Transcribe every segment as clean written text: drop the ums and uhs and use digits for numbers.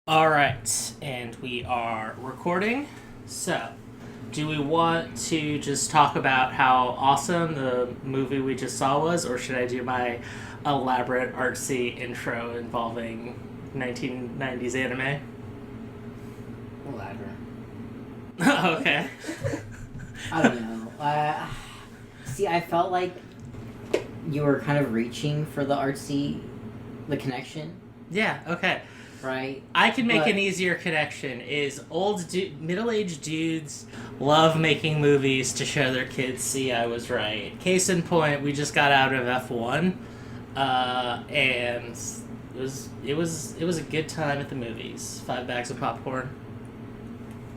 All right, and we are recording. So, do we want to just talk about how awesome the movie we just saw was, or should I do my elaborate artsy intro involving 1990s anime? Elaborate. Okay. I don't know. See, I felt like you were kind of reaching for the the connection, Yeah, okay. right? I can make But- an easier connection. Middle-aged dudes love making movies to show their kids, see, I was right. Case in point, we just got out of F1, and it was a good time at the movies. 5 bags of popcorn.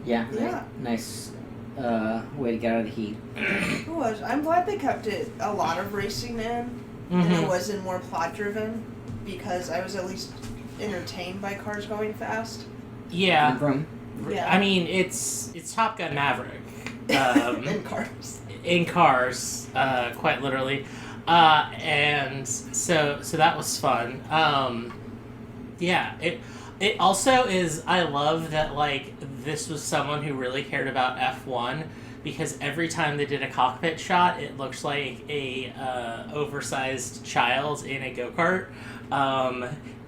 Yeah. Yeah. Nice way to get out of the heat. It was. I'm glad they kept it a lot of racing in, and it wasn't more plot driven, because I was at least entertained by cars going fast. Yeah. Vroom. Yeah. I mean, it's Top Gun Maverick. In cars. In cars, quite literally, and so that was fun. Yeah, it also is. I love that this was someone who really cared about F1 because every time they did a cockpit shot, it looks like a oversized child in a go-kart.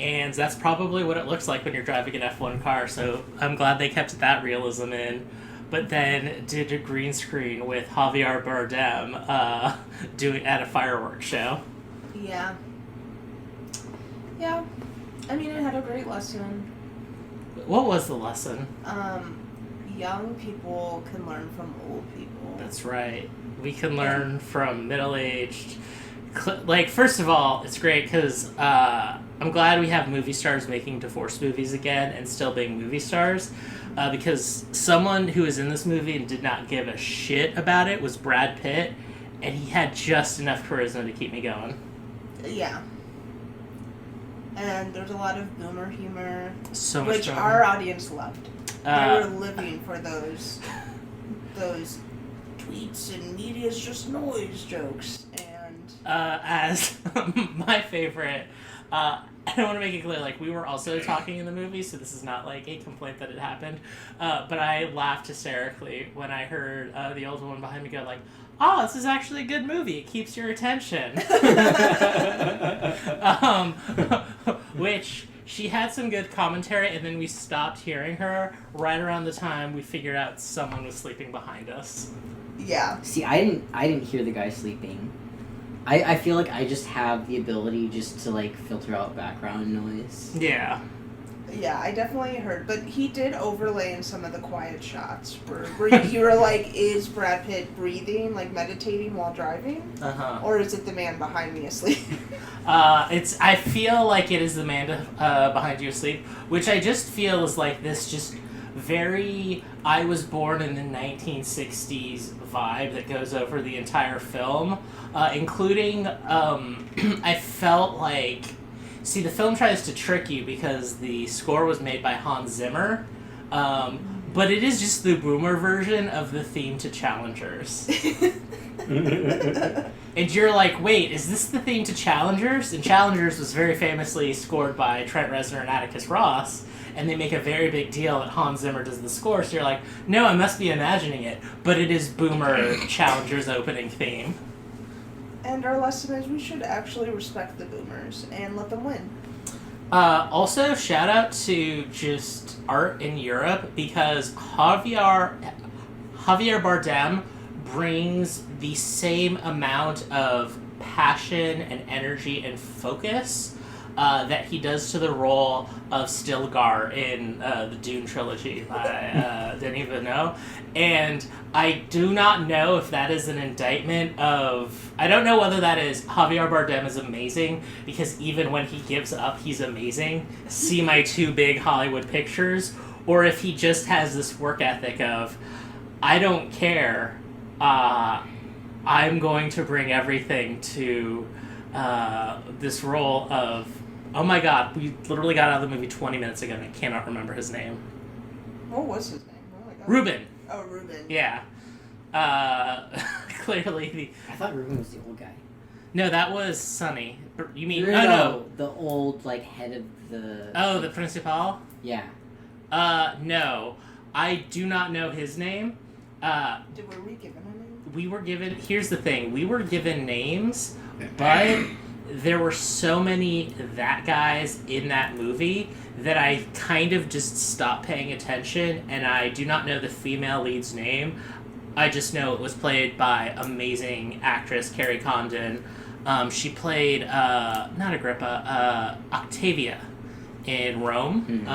And that's probably what it looks like when you're driving an F1 car. So I'm glad they kept that realism in. But then did a green screen with Javier Bardem doing at a fireworks show. Yeah. Yeah. I mean, it had a great lesson. What was the lesson? Young people can learn from old people. That's right. We can learn from middle-aged. First of all, it's great because I'm glad we have movie stars making divorce movies again and still being movie stars. Because someone who was in this movie and did not give a shit about it was Brad Pitt, and he had just enough charisma to keep me going. Yeah. And there's a lot of boomer humor, So much which fun. our audience loved. They Uh, were living for those tweets and media's just noise jokes. And as my favorite, I don't want to make it clear, we were also talking in the movie, so this is not a complaint that it happened, but I laughed hysterically when I heard the old woman behind me go oh, this is actually a good movie, it keeps your attention. Which, she had some good commentary, and then we stopped hearing her right around the time we figured out someone was sleeping behind us. yeah. See, I didn't hear the guy sleeping. I feel like I just have the ability just to filter out background noise. Yeah. Yeah, I definitely heard, but he did overlay in some of the quiet shots where you were is Brad Pitt breathing, meditating while driving, Uh-huh. or is it the man behind me asleep? I feel like it is the man behind you asleep, which I just feel is this just very I was born in the 1960s vibe that goes over the entire film, including I felt see, the film tries to trick you because the score was made by Hans Zimmer, but it is just the boomer version of the theme to Challengers. And you're wait, is this the theme to Challengers? And Challengers was very famously scored by Trent Reznor and Atticus Ross, and they make a very big deal that Hans Zimmer does the score, so you're no, I must be imagining it, but it is Boomer Challengers opening theme. And our lesson is we should actually respect the boomers and let them win. Also, shout out to just art in Europe, because Javier Bardem brings the same amount of passion and energy and focus that he does to the role of Stilgar in the Dune trilogy. I didn't even know. And I do not know if that is an indictment of... I don't know whether that is Javier Bardem is amazing, because even when he gives up, he's amazing. See my 2 big Hollywood pictures. Or if he just has this work ethic of, I don't care, I'm going to bring everything to this role of... Oh my god, we literally got out of the movie 20 minutes ago and I cannot remember his name. What was his name? Oh my god. Ruben. Oh, Ruben. Yeah. Clearly I thought Ruben was the old guy. No, that was Sonny. You mean... No, the old, head of the... Oh, the Principal? Yeah. No. I do not know his name. Were we given a name? We were given... Here's the thing. We were given names, but there were so many that guys in that movie that I kind of just stopped paying attention, and I do not know the female lead's name. I just know it was played by amazing actress Carrie Condon. She played, not Agrippa, Octavia in Rome.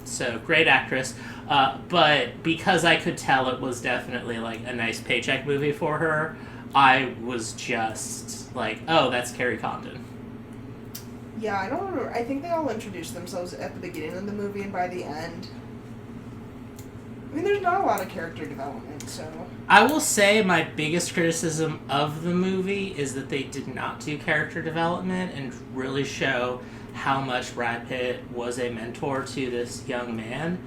So great actress. But because I could tell it was definitely like a nice paycheck movie for her, I was just like, oh, that's Carrie Condon. Yeah, I don't remember. I think they all introduced themselves at the beginning of the movie, and by the end, I mean, there's not a lot of character development, so... I will say my biggest criticism of the movie is that they did not do character development and really show how much Brad Pitt was a mentor to this young man.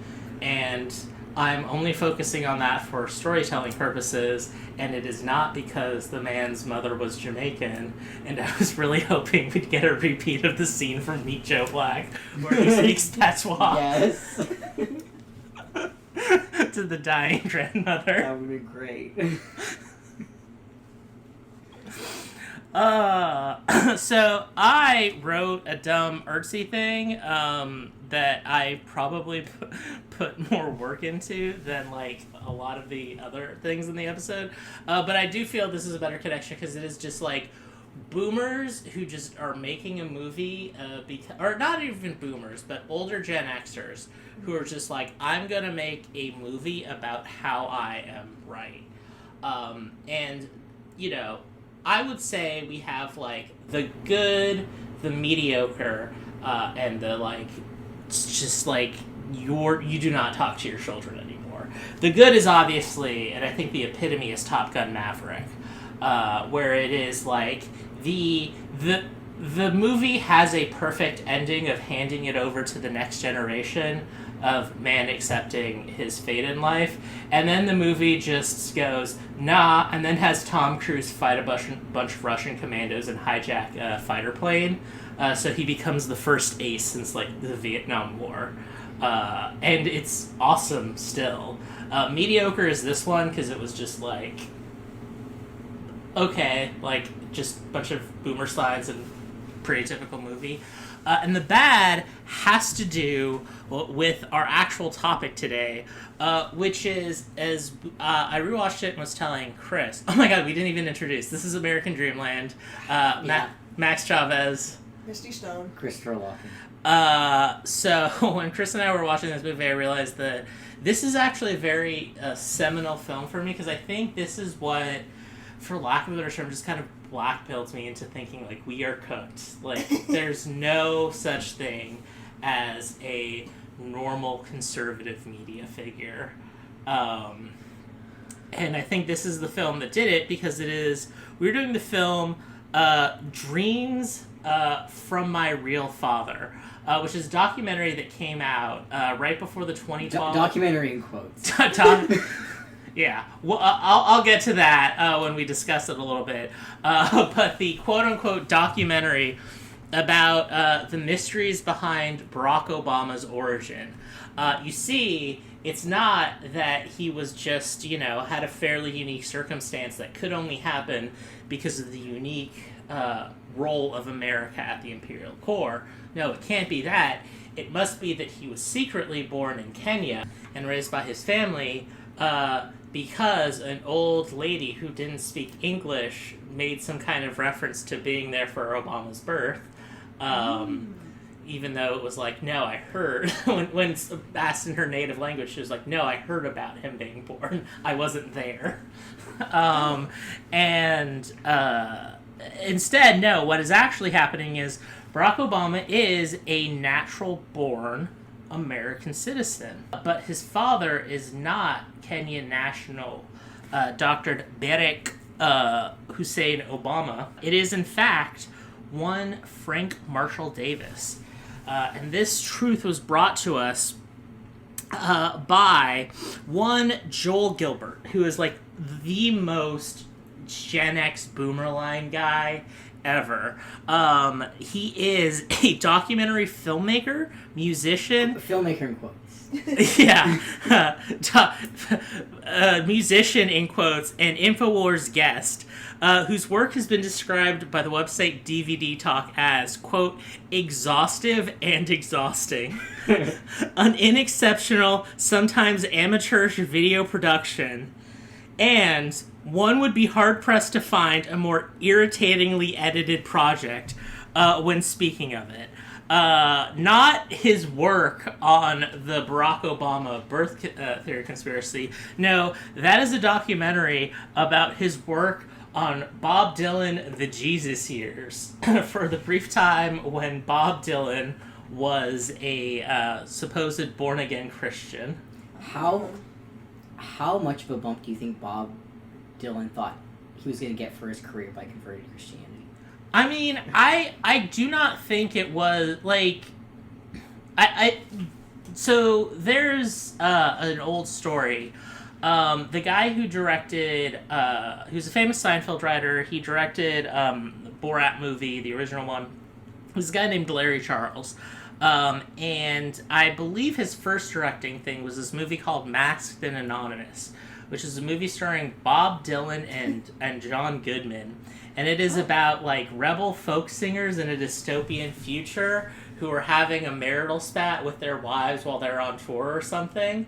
And I'm only focusing on that for storytelling purposes, and it is not because the man's mother was Jamaican, and I was really hoping we'd get a repeat of the scene from Meet Joe Black, where he speaks patois. Yes. To the dying grandmother. That would be great. So I wrote a dumb artsy thing that I probably put more work into than like a lot of the other things in the episode. But I do feel this is a better connection because it is just like boomers who just are making a movie, or not even boomers, but older Gen Xers who are just like, I'm gonna make a movie about how I am right. And, you know, I would say we have, like, the good, the mediocre, and the, like, it's just, like, you do not talk to your children anymore. The good is obviously, and I think the epitome is Top Gun Maverick, where it is, like, the movie has a perfect ending of handing it over to the next generation of man accepting his fate in life, and then the movie just goes, nah, and then has Tom Cruise fight a bunch of Russian commandos and hijack a fighter plane, so he becomes the first ace since, like, the Vietnam War. And it's awesome still. Mediocre is this one, because it was just, like, okay, like, just a bunch of boomer slides and pretty typical movie. And the bad has to do with our actual topic today, which is, as I rewatched it and was telling Chris, oh my god, we didn't even introduce, this is American Dreamland, Max Chavez. Misty Stone. Christopher Walken. So when Chris and I were watching this movie, I realized that this is actually a very seminal film for me, because I think this is what, for lack of a better term, just kind of black-pilled me into thinking, like, we are cooked. Like, there's no such thing as a normal conservative media figure. And I think this is the film that did it, because it is... We're doing the film Dreams from My Real Father, which is a documentary that came out right before the 2012... Documentary in quotes. Yeah, well, I'll get to that when we discuss it a little bit. But the quote-unquote documentary about the mysteries behind Barack Obama's origin. You see, it's not that he was just, you know, had a fairly unique circumstance that could only happen because of the unique role of America at the Imperial Court. No, it can't be that. It must be that he was secretly born in Kenya and raised by his family, because an old lady who didn't speak English made some kind of reference to being there for Obama's birth, even though it was like, no, I heard. when asked in her native language, she was like, no, I heard about him being born. I wasn't there. Instead, no, what is actually happening is Barack Obama is a natural-born American citizen, but his father is not Kenyan national Dr. Barack Hussein Obama. It is, in fact, one Frank Marshall Davis. And this truth was brought to us by one Joel Gilbert, who is like the most Gen X boomer line guy ever. He is a documentary filmmaker, musician, Filmmaker in quotes. yeah, musician in quotes, and InfoWars guest, whose work has been described by the website DVD Talk as, quote, exhaustive and exhausting. An unexceptional, sometimes amateurish video production, and one would be hard-pressed to find a more irritatingly edited project when speaking of it. Not his work on the Barack Obama birth theory conspiracy. No, that is a documentary about his work on Bob Dylan, The Jesus Years, for the brief time when Bob Dylan was a supposed born-again Christian. How much of a bump do you think Bob Dylan thought he was going to get for his career by converting to Christianity? I mean, I do not think it was, like, so there's an old story. The guy who directed, who's a famous Seinfeld writer, he directed the Borat movie, the original one. He's a guy named Larry Charles. And I believe his first directing thing was this movie called Masked and Anonymous, which is a movie starring Bob Dylan and John Goodman. And it is about, like, rebel folk singers in a dystopian future who are having a marital spat with their wives while they're on tour or something.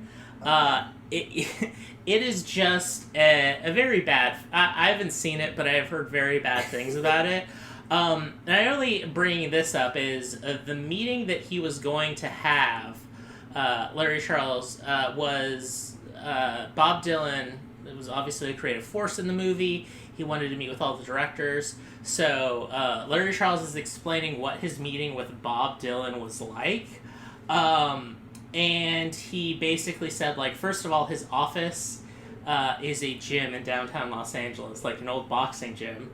It is just a very bad... I haven't seen it, but I have heard very bad things about it. And I only bring this up is the meeting that he was going to have, Larry Charles, was Bob Dylan. It was obviously a creative force in the movie. He wanted to meet with all the directors. So Larry Charles is explaining what his meeting with Bob Dylan was like. And he basically said, like, first of all, his office is a gym in downtown Los Angeles, like an old boxing gym.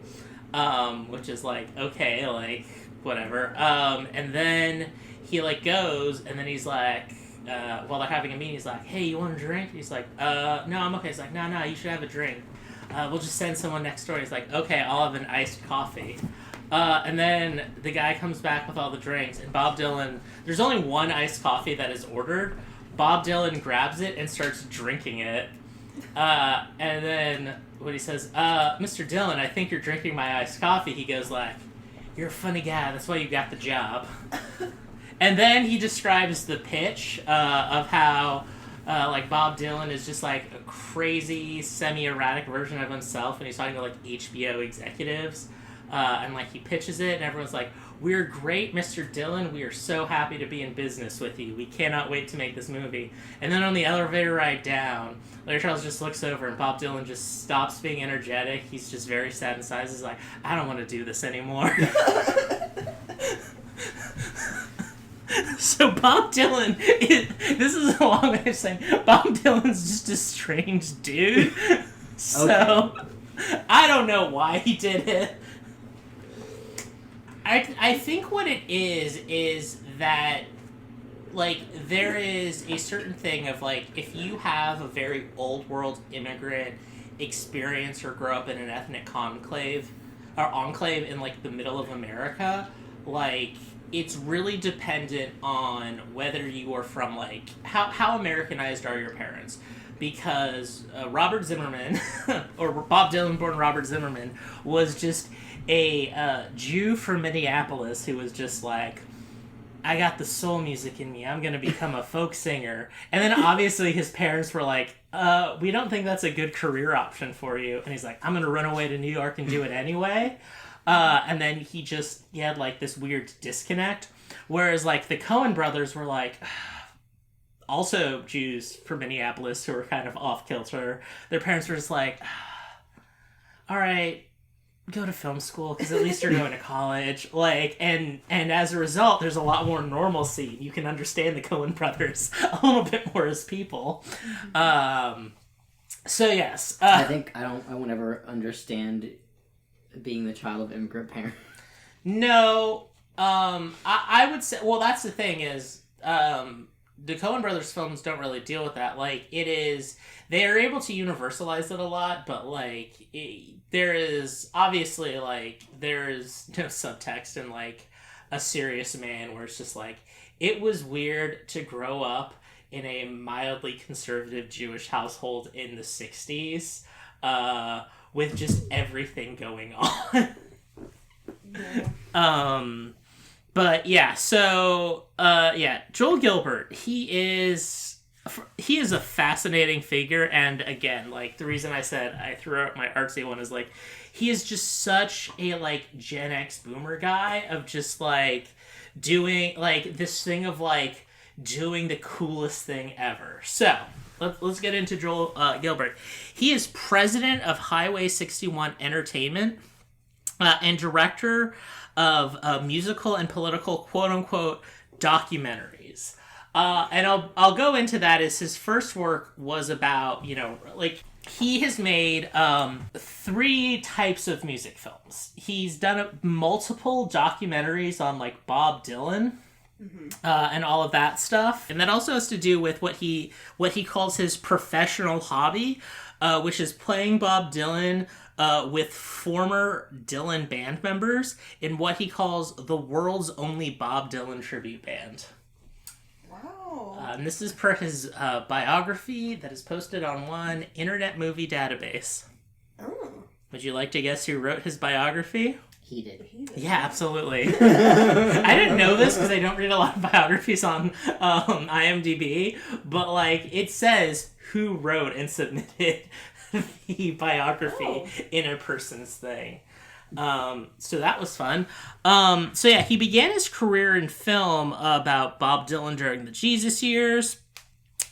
Which is like, okay, like, whatever. And then he, like, goes, and then he's like, while they're having a meeting, he's like, hey, you want a drink? He's like, no, I'm okay. He's like, no, you should have a drink. We'll just send someone next door. He's like, okay, I'll have an iced coffee. And then the guy comes back with all the drinks, and Bob Dylan, there's only one iced coffee that is ordered. Bob Dylan grabs it and starts drinking it. And then when he says, Mr. Dylan, I think you're drinking my iced coffee, he goes like, you're a funny guy, that's why you got the job. And then he describes the pitch of how like Bob Dylan is just like a crazy semi-erratic version of himself, and he's talking to like HBO executives, and like he pitches it and everyone's like, we're great, Mr. Dylan, we are so happy to be in business with you, we cannot wait to make this movie. And then on the elevator ride down, Larry Charles just looks over and Bob Dylan just stops being energetic. He's just very sad inside. He's like, I don't want to do this anymore. So Bob Dylan, this is a long way of saying Bob Dylan's just a strange dude. So I don't know why he did it. I think what it is that, like, there is a certain thing of, like, if you have a very old world immigrant experience or grow up in an ethnic conclave or enclave in, like, the middle of America, like, it's really dependent on whether you are from, like, how Americanized are your parents. Because Robert Zimmerman, or Bob Dylan born Robert Zimmerman, was just a Jew from Minneapolis who was just like, I got the soul music in me, I'm going to become a folk singer. And then obviously his parents were like, we don't think that's a good career option for you. And he's like, I'm going to run away to New York and do it anyway. And then he had like this weird disconnect. Whereas like the Coen brothers were like, also Jews from Minneapolis who were kind of off kilter. Their parents were just like, all right, go to film school because at least you're going to college. Like, and as a result, there's a lot more normalcy. You can understand the Coen brothers a little bit more as people. So yes, I won't ever understand being the child of immigrant parents. No, I would say, well, that's the thing is, the Coen Brothers films don't really deal with that. Like, they are able to universalize it a lot, but like there is obviously like there is no subtext in like A Serious Man, where it's just like it was weird to grow up in a mildly conservative Jewish household in the 60s with just everything going on. Yeah. But yeah, so Joel Gilbert, he is a fascinating figure, and again, like the reason I said I threw out my artsy one is like he is just such a like Gen X boomer guy of just like doing like this thing of like doing the coolest thing ever. So let's get into Joel Gilbert. He is president of Highway 61 Entertainment and director of musical and political quote-unquote documentaries. And I'll go into that as his first work was about, like, he has made 3 types of music films. He's done multiple documentaries on, like, Bob Dylan, and all of that stuff. And that also has to do with what he calls his professional hobby, which is playing Bob Dylan with former Dylan band members in what he calls the world's only Bob Dylan tribute band. Wow. And this is per his biography that is posted on one Internet Movie Database. Oh. Would you like to guess who wrote his biography? He did. Yeah, absolutely. I didn't know this because I don't read a lot of biographies on IMDb, but like it says who wrote and submitted the biography in a person's thing. So that was fun. So yeah, he began his career in film about Bob Dylan during the Jesus years,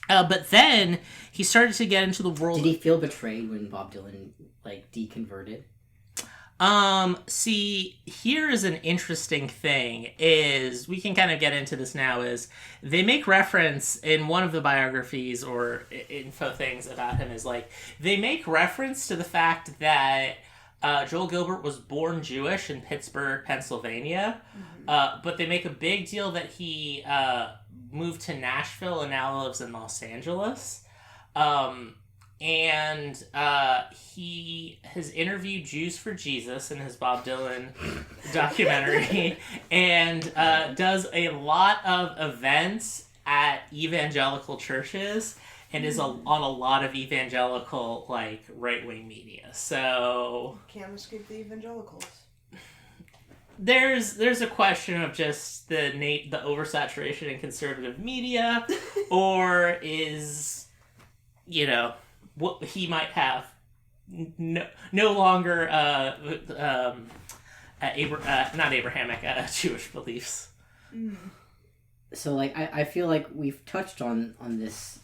but then he started to get into the world. Did he feel betrayed when Bob Dylan like deconverted? See, here is an interesting thing, is we can kind of get into this now, is they make reference in one of the biographies or info things about him is like, they make reference to the fact that Joel Gilbert was born Jewish in Pittsburgh, Pennsylvania, but they make a big deal that he moved to Nashville and now lives in Los Angeles. And he has interviewed Jews for Jesus in his Bob Dylan documentary and does a lot of events at evangelical churches and is on a lot of evangelical like right-wing media. So Can't escape the evangelicals. there's a question of just the oversaturation in conservative media, or is what he might have no longer not Abrahamic Jewish beliefs. So like I feel like we've touched on this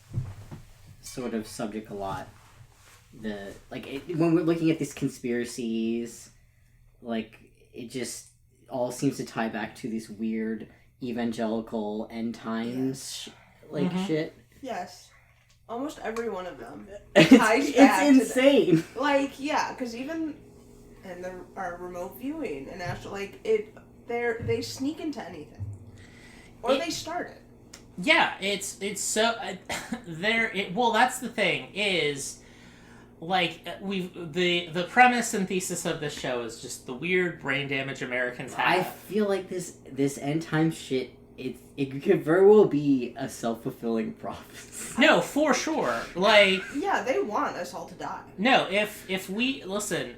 sort of subject a lot. When we're looking at these conspiracies, like it just all seems to tie back to these weird evangelical end times shit. Yes. Almost every one of them It's ties back insane. to like, yeah, because even in our remote viewing and actually, like they sneak into anything, or they start it. Yeah, it's so well, that's the thing is, like the premise and thesis of this show is just the weird brain damage Americans have. I feel like this end time shit. It could very well be a self-fulfilling prophecy. No, for sure. Like, yeah, they want us all to die. No, if we listen,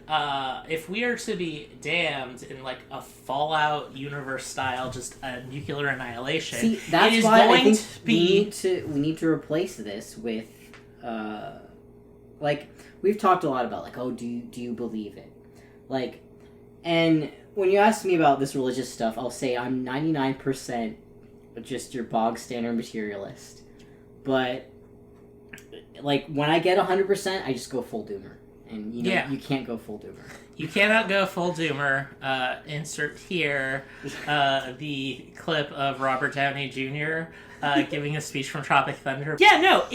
if we are to be damned in like a Fallout universe style, just a nuclear annihilation, see, that's it is why going I think to be. we need to replace this with, like we've talked a lot about, like, oh, do you believe it, like, and when you ask me about this religious stuff, I'll say I'm 99% just your bog standard materialist. But like when I get 100%, I just go full doomer. And you can't go full doomer. You cannot go full doomer. Insert here the clip of Robert Downey Jr. Giving a speech from Tropic Thunder. Yeah, no,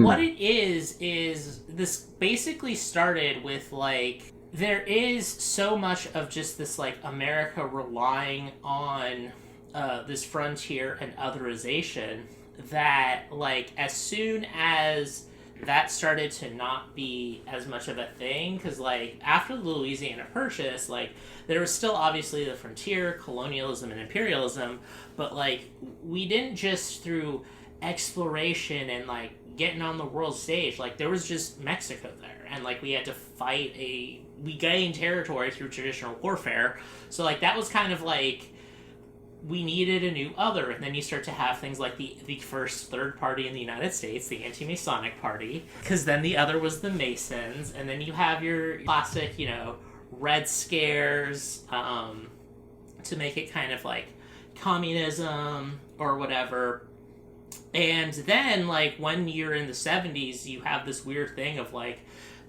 what it is this basically started with like, there is so much of just this like America relying on this frontier and otherization that, like, as soon as that started to not be as much of a thing, because, like, after the Louisiana Purchase, like, there was still obviously the frontier, colonialism, and imperialism, but, like, we didn't just through exploration and, like, getting on the world stage, like, there was just Mexico there, and, like, we had to fight we gained territory through traditional warfare, so, like, that was kind of, like, we needed a new other, and then you start to have things like the first third party in the United States, the Anti-Masonic Party, because then the other was the Masons, and then you have your classic, you know, Red Scares, to make it kind of like communism or whatever. And then, like, when you're in the 70s, you have this weird thing of, like,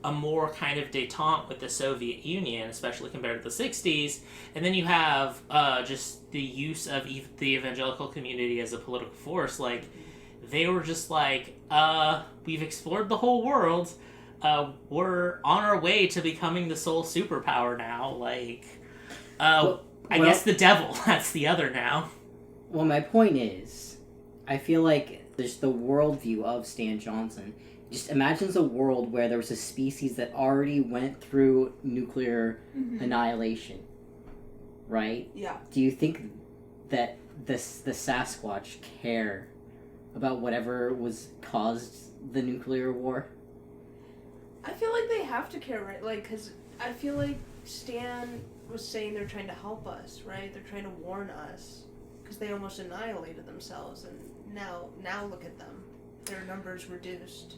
a more kind of detente with the Soviet Union, especially compared to the 60s. And then you have just the use of the evangelical community as a political force. Like, they were just like, we've explored the whole world. We're on our way to becoming the sole superpower now. Like, I guess the devil, that's the other now. Well, my point is, I feel like there's the worldview of Stan Johnson. Just imagines a world where there was a species that already went through nuclear annihilation, right? Yeah. Do you think that the Sasquatch care about whatever was caused the nuclear war? I feel like they have to care, right? Like, because I feel like Stan was saying they're trying to help us, right? They're trying to warn us, because they almost annihilated themselves, and now look at them. Their numbers reduced.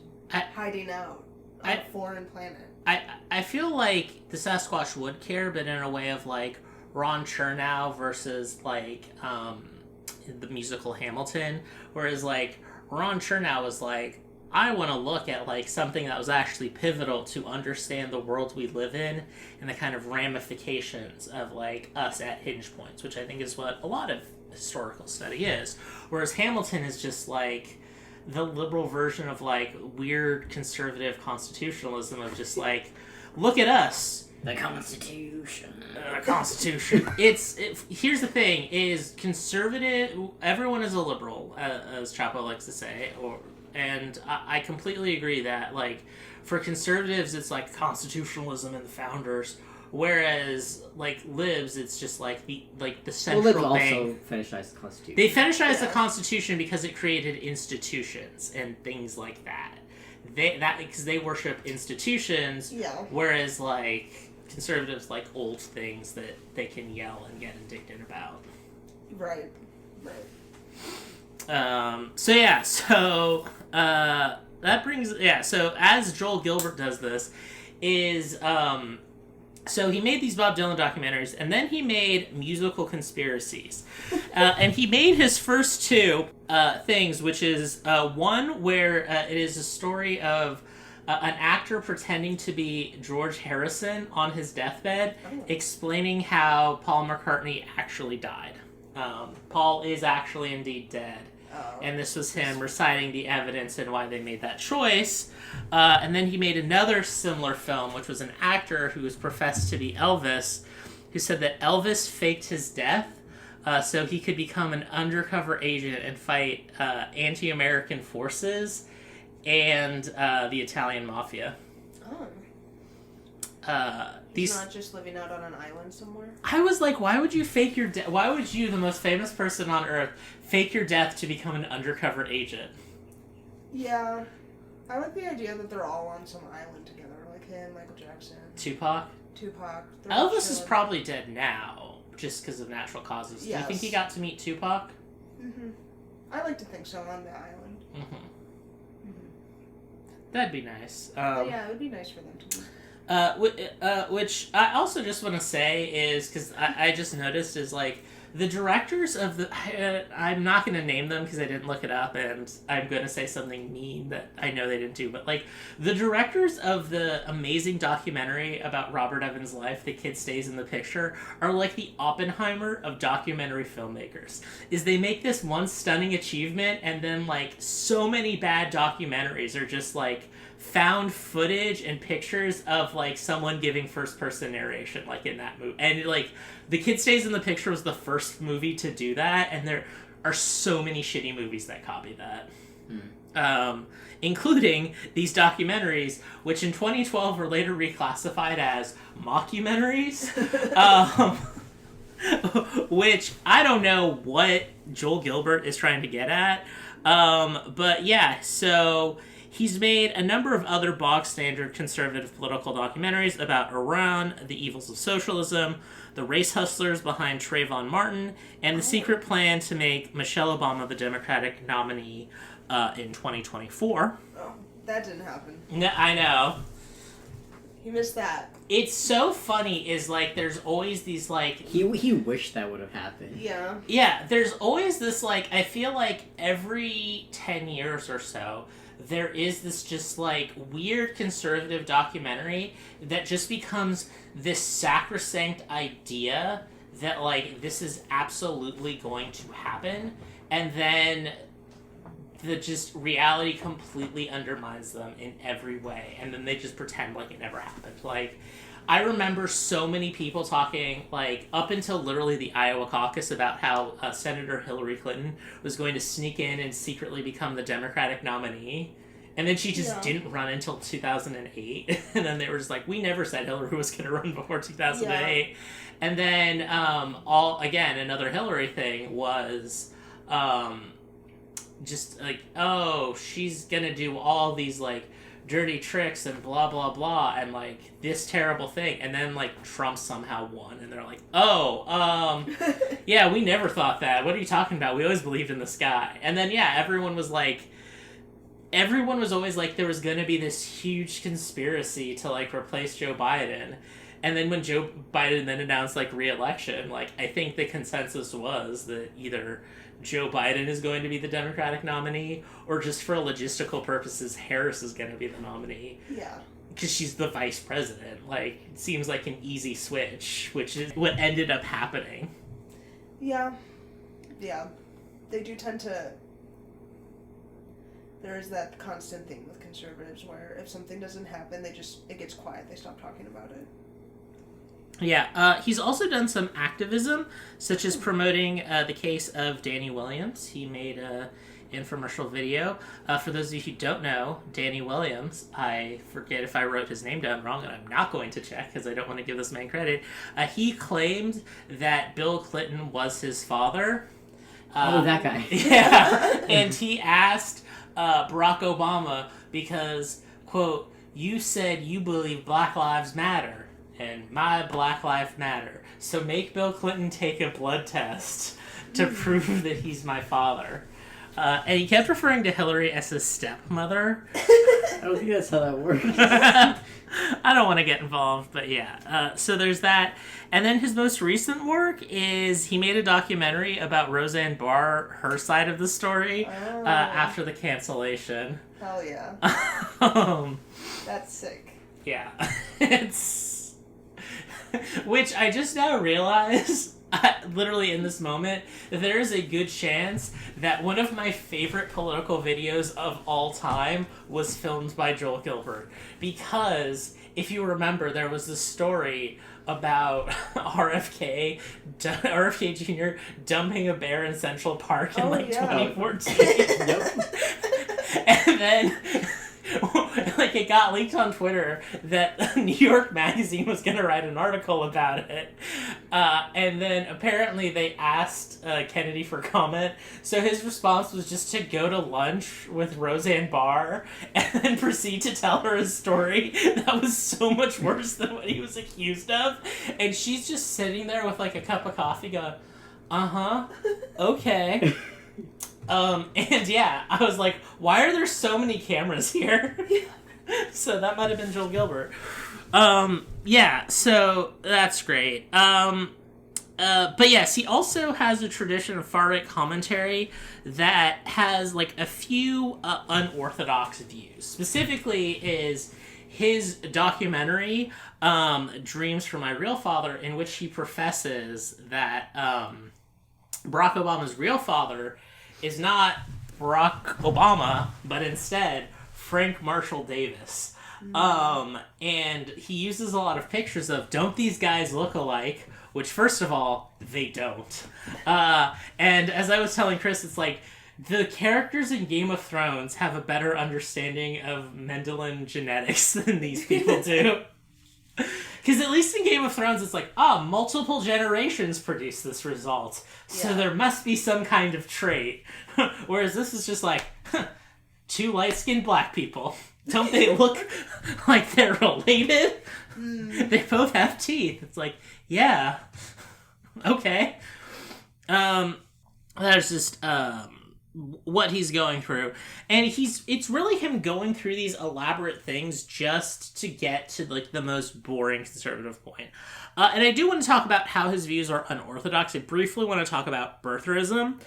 Hiding out on a foreign planet. I feel like the Sasquatch would care, but in a way of, like, Ron Chernow versus, like, the musical Hamilton, whereas, like, Ron Chernow was like, I want to look at, like, something that was actually pivotal to understand the world we live in and the kind of ramifications of, like, us at hinge points, which I think is what a lot of historical study is. Whereas Hamilton is just, like, the liberal version of, like, weird conservative constitutionalism of just, like, look at us. The Constitution. The Constitution. Here's the thing, is conservative, everyone is a liberal, as Chapo likes to say, and I completely agree that, like, for conservatives, it's, like, constitutionalism and the founders, whereas, like, libs, it's just, like, the central libs bank. also fetishized the Constitution. They fetishized the Constitution because it created institutions and things like that. Because they worship institutions, whereas, like, conservatives like old things that they can yell and get indignant about. Right. That brings, so as Joel Gilbert does this, is, so he made these Bob Dylan documentaries, and then he made Musical Conspiracies. And he made his first two things, which is one where it is a story of an actor pretending to be George Harrison on his deathbed, explaining how Paul McCartney actually died. Paul is actually indeed dead. And this was him reciting the evidence and why they made that choice. And then he made another similar film, which was an actor who was professed to be Elvis, who said that Elvis faked his death so he could become an undercover agent and fight anti-American forces and the Italian mafia. He's not just living out on an island somewhere? I was like, why would you fake your death? Why would you, the most famous person on Earth, fake your death to become an undercover agent? Yeah. I like the idea that they're all on some island together, like him, Michael Jackson. Tupac. Elvis is probably dead now, just because of natural causes. Yes. Do you think he got to meet Tupac? I like to think so, on the island. That'd be nice. Yeah, it would be nice for them to meet. Which I also just want to say is, because I just noticed, is, like, the directors of the... I'm not going to name them because I didn't look it up, and I'm going to say something mean that I know they didn't do, but, like, the directors of the amazing documentary about Robert Evans' life, The Kid Stays in the Picture, are like the Oppenheimer of documentary filmmakers. Is they make this one stunning achievement, and then, like, so many bad documentaries are just, like, found footage and pictures of, like, someone giving first-person narration, like, in that movie. And, like, The Kid Stays in the Picture was the first movie to do that, and they're are so many shitty movies that copy that. Including these documentaries, which in 2012 were later reclassified as mockumentaries, which I don't know what Joel Gilbert is trying to get at. But yeah, so he's made a number of other bog-standard conservative political documentaries about Iran, the evils of socialism, the race hustlers behind Trayvon Martin, and the secret plan to make Michelle Obama the Democratic nominee in 2024. Oh, that didn't happen. No, I know. You missed that. It's so funny is, like, there's always these, like... He wished that would have happened. Yeah. Yeah, there's always this, like, I feel like every 10 years or so, there is this just, like, weird conservative documentary that just becomes this sacrosanct idea that, like, this is absolutely going to happen, and then the just reality completely undermines them in every way, and then they just pretend like it never happened. Like, I remember so many people talking, like, up until literally the Iowa caucus about how Senator Hillary Clinton was going to sneak in and secretly become the Democratic nominee, and then she just didn't run until 2008, and then they were just like, we never said Hillary was going to run before 2008. Yeah. And then, another Hillary thing was... just like, oh, she's gonna do all these, like, dirty tricks and blah blah blah and, like, this terrible thing, and then, like, Trump somehow won, and they're like, yeah, we never thought that, what are you talking about, we always believed in this guy. And then, yeah, everyone was always like there was gonna be this huge conspiracy to, like, replace Joe Biden. And then when Joe Biden then announced, like, re-election, like, I think the consensus was that either Joe Biden is going to be the Democratic nominee, or just for logistical purposes, Harris is going to be the nominee. Yeah. Because she's the vice president. Like, it seems like an easy switch, which is what ended up happening. Yeah. Yeah. They do tend to... There is that constant thing with conservatives where if something doesn't happen, it gets quiet, they stop talking about it. Yeah, he's also done some activism, such as promoting the case of Danny Williams. He made an infomercial video. For those of you who don't know, Danny Williams, I forget if I wrote his name down wrong, and I'm not going to check because I don't want to give this man credit. He claimed that Bill Clinton was his father. That guy. Yeah, and he asked Barack Obama because, quote, you said you believe Black Lives Matter. And my Black Lives Matter. So make Bill Clinton take a blood test to prove that he's my father. And he kept referring to Hillary as his stepmother. I don't think that's how that works. I don't want to get involved, but yeah. So there's that. And then his most recent work is he made a documentary about Roseanne Barr, her side of the story, after the cancellation. Hell yeah. That's sick. Yeah. It's... Which I just now realize, literally in this moment, that there is a good chance that one of my favorite political videos of all time was filmed by Joel Gilbert. Because, if you remember, there was this story about RFK Jr. dumping a bear in Central Park in 2014. Yep. And then... like, it got leaked on Twitter that New York Magazine was going to write an article about it. And then apparently they asked Kennedy for comment. So his response was just to go to lunch with Roseanne Barr and then proceed to tell her a story that was so much worse than what he was accused of. And she's just sitting there with, like, a cup of coffee going, okay. And yeah, I was like, why are there so many cameras here? So that might have been Joel Gilbert. Yeah, so that's great. But yes, he also has a tradition of far-right commentary that has, like, a few unorthodox views. Specifically is his documentary, Dreams from My Real Father, in which he professes that Barack Obama's real father is not Barack Obama, but instead Frank Marshall Davis. And he uses a lot of pictures of, don't these guys look alike? which, first of all, they don't. And as I was telling Chris, it's like, the characters in Game of Thrones have a better understanding of Mendelian genetics than these people do. Because at least in Game of Thrones, it's like, multiple generations produce this result. So there must be some kind of trait. Whereas this is just like, two light-skinned black people. Don't they look like they're related? They both have teeth. It's like, yeah. Okay. That's just, what he's going through. And it's really him going through these elaborate things just to get to, like, the most boring conservative point. And I do want to talk about how his views are unorthodox. I briefly want to talk about birtherism.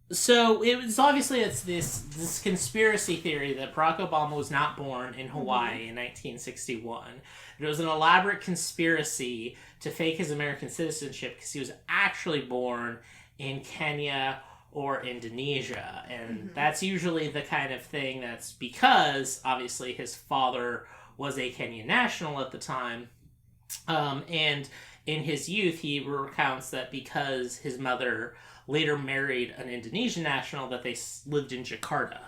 So it's this conspiracy theory that Barack Obama was not born in Hawaii in 1961. It was an elaborate conspiracy to fake his American citizenship because he was actually born in Kenya or Indonesia. And that's usually the kind of thing that's because, obviously, his father was a Kenyan national at the time. And in his youth, he recounts that because his mother later married an Indonesian national, that they lived in Jakarta,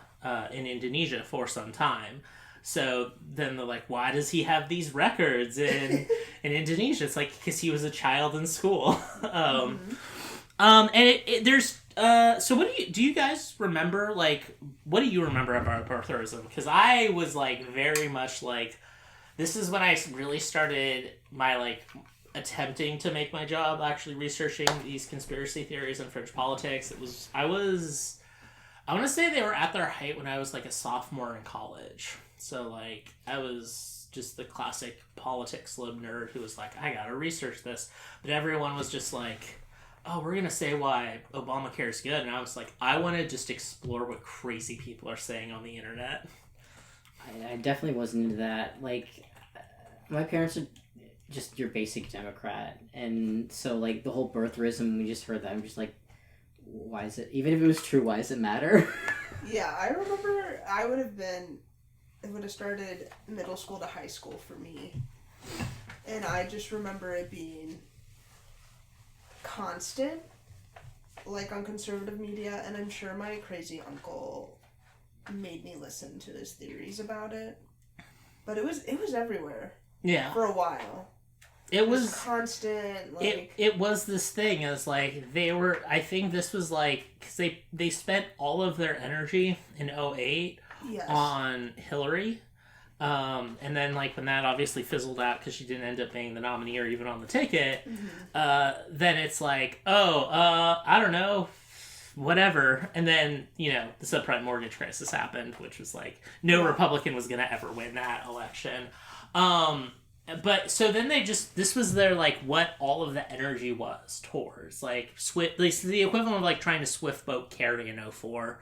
in Indonesia for some time. So then they're like, why does he have these records in Indonesia? It's like, because he was a child in school. And there's, so what do you guys remember, like, what do you remember about birtherism? Because I was, like, very much, like, this is when I really started my, like, attempting to make my job actually researching these conspiracy theories and fringe politics. I want to say they were at their height when I was, like, a sophomore in college. So, like, I was just the classic politics lib nerd who was like, I gotta research this. But everyone was just like, oh, we're gonna say why Obamacare is good. And I was like, I want to just explore what crazy people are saying on the internet. I definitely wasn't into that. Like, my parents are just your basic Democrat. And so, like, the whole birtherism, we just heard that. I'm just like, why is it, even if it was true, why does it matter? Yeah, I remember it would have started middle school to high school for me. And I just remember it being constant, like, on conservative media, and I'm sure my crazy uncle made me listen to his theories about it. But it was everywhere. Yeah. For a while. It was constant, like... It was this thing. It was like, I think this was like, because they spent all of their energy in 2008 on Hillary. And then, like, when that obviously fizzled out because she didn't end up being the nominee or even on the ticket, then it's like, I don't know, whatever. And then, you know, the subprime mortgage crisis happened, which was like, no Republican was going to ever win that election. But so then this was their, like, what all of the energy was towards, like, the equivalent of, like, trying to swift boat Kerry in 2004.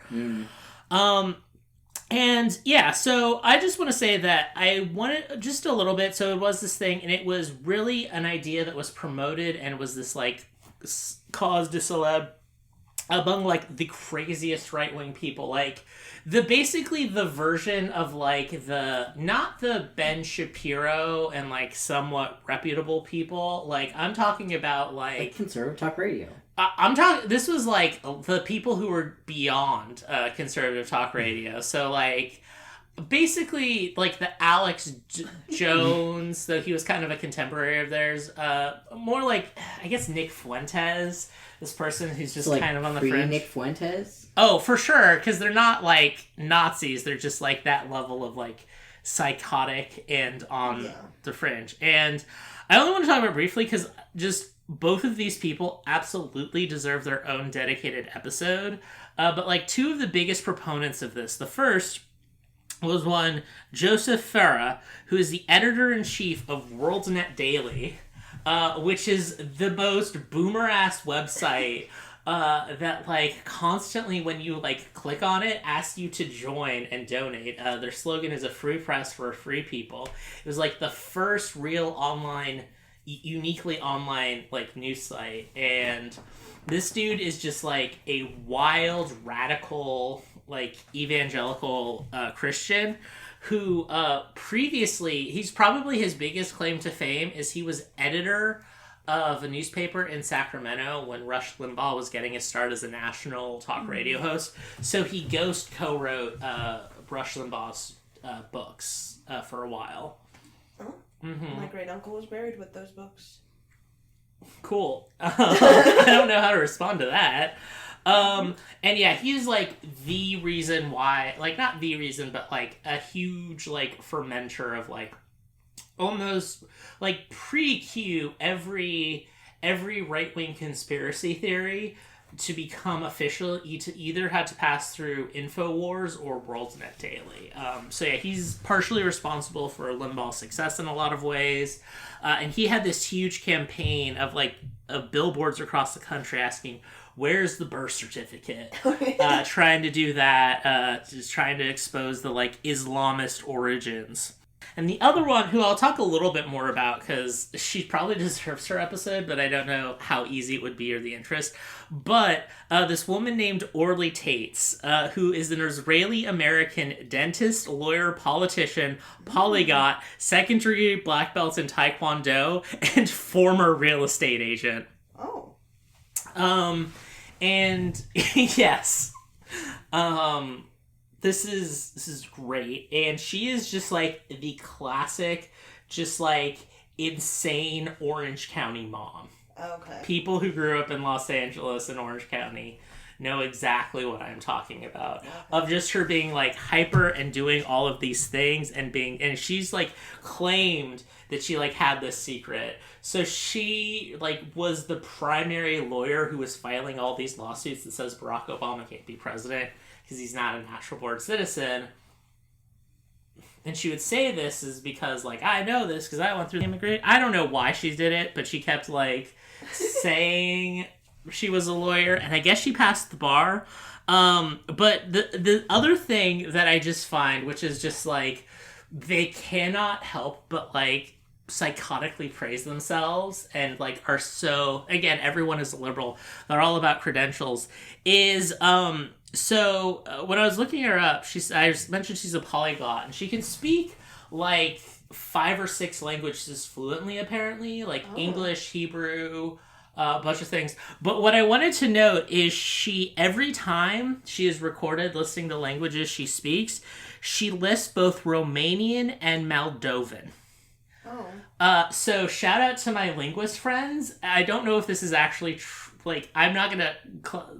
And yeah, so I just want to say that I wanted just a little bit. So it was this thing, and it was really an idea that was promoted and was this, like, cause de célèbre among, like, the craziest right-wing people. Like, basically the version of, like, not the Ben Shapiro and, like, somewhat reputable people. Like, I'm talking about, like conservative talk radio. I'm talking, this was, like, the people who were beyond conservative talk radio. So, like, basically, like, the Alex Jones, though he was kind of a contemporary of theirs, more like, I guess, Nick Fuentes, this person who's just, so, like, kind of on the fringe. Nick Fuentes? Oh, for sure, because they're not, like, Nazis. They're just, like, that level of, like, psychotic and on the fringe. And I only want to talk about it briefly because just both of these people absolutely deserve their own dedicated episode. But, like, two of the biggest proponents of this, the first was one, Joseph Farah, who is the editor-in-chief of WorldNet Daily, which is the most boomer-ass website that, like, constantly when you, like, click on it, asks you to join and donate. Their slogan is a free press for free people. It was, like, the first real uniquely online, like, news site, and this dude is just, like, a wild, radical, like, evangelical Christian who previously, he's probably his biggest claim to fame is he was editor of a newspaper in Sacramento when Rush Limbaugh was getting his start as a national talk radio host. So he ghost co-wrote Rush Limbaugh's books for a while. Oh. Mm-hmm. My great uncle was buried with those books. Cool. I don't know how to respond to that. And yeah, he's like the reason why, like not the reason, but like a huge like fermenter of like almost like pre-Q every right-wing conspiracy theory to become official either had to pass through InfoWars or WorldNet Daily. So yeah, he's partially responsible for Limbaugh's success in a lot of ways. And he had this huge campaign of billboards across the country asking, where's the birth certificate? Trying to do that, just trying to expose the like Islamist origins. And the other one, who I'll talk a little bit more about because she probably deserves her episode, but I don't know how easy it would be or the interest. But this woman named Orly Tates, who is an Israeli-American dentist, lawyer, politician, polyglot, second-degree black belt in Taekwondo, and former real estate agent. Oh. And yes. This is great, and she is just like the classic, just like insane Orange County mom. Okay. People who grew up in Los Angeles and Orange County know exactly what I'm talking about. Okay. Of just her being like hyper and doing all of these things and she's like claimed that she like had this secret. So she like was the primary lawyer who was filing all these lawsuits that says Barack Obama can't be president because he's not a natural born citizen. And she would say this is because, like, I know this because I went through the immigrant. I don't know why she did it, but she kept, like, saying she was a lawyer, and I guess she passed the bar. But the other thing that I just find, which is just, like, they cannot help but, like, psychotically praise themselves and, like, are so... Again, everyone is a liberal. They're all about credentials. So, when I was looking her up, I mentioned she's a polyglot, and she can speak, like, 5 or 6 languages fluently, apparently. Like, English, Hebrew, a bunch of things. But what I wanted to note is every time she is recorded listing the languages she speaks, she lists both Romanian and Moldovan. So, shout out to my linguist friends. I don't know if this is actually like, I'm not gonna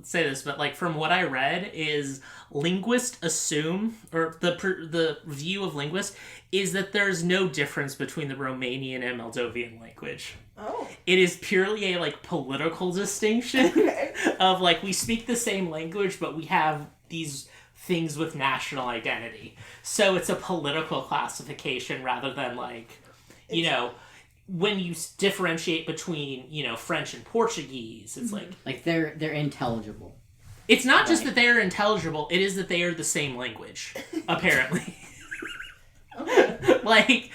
say this, but like from what I read is linguists assume, or the view of linguists is that there's no difference between the Romanian and Moldovan language. Oh. It is purely a like political distinction of like we speak the same language, but we have these things with national identity. So it's a political classification rather than like, you know, when you differentiate between, you know, French and Portuguese, it's like they're intelligible. It's not just that they are intelligible, it is that they are the same language, apparently. Okay. Like,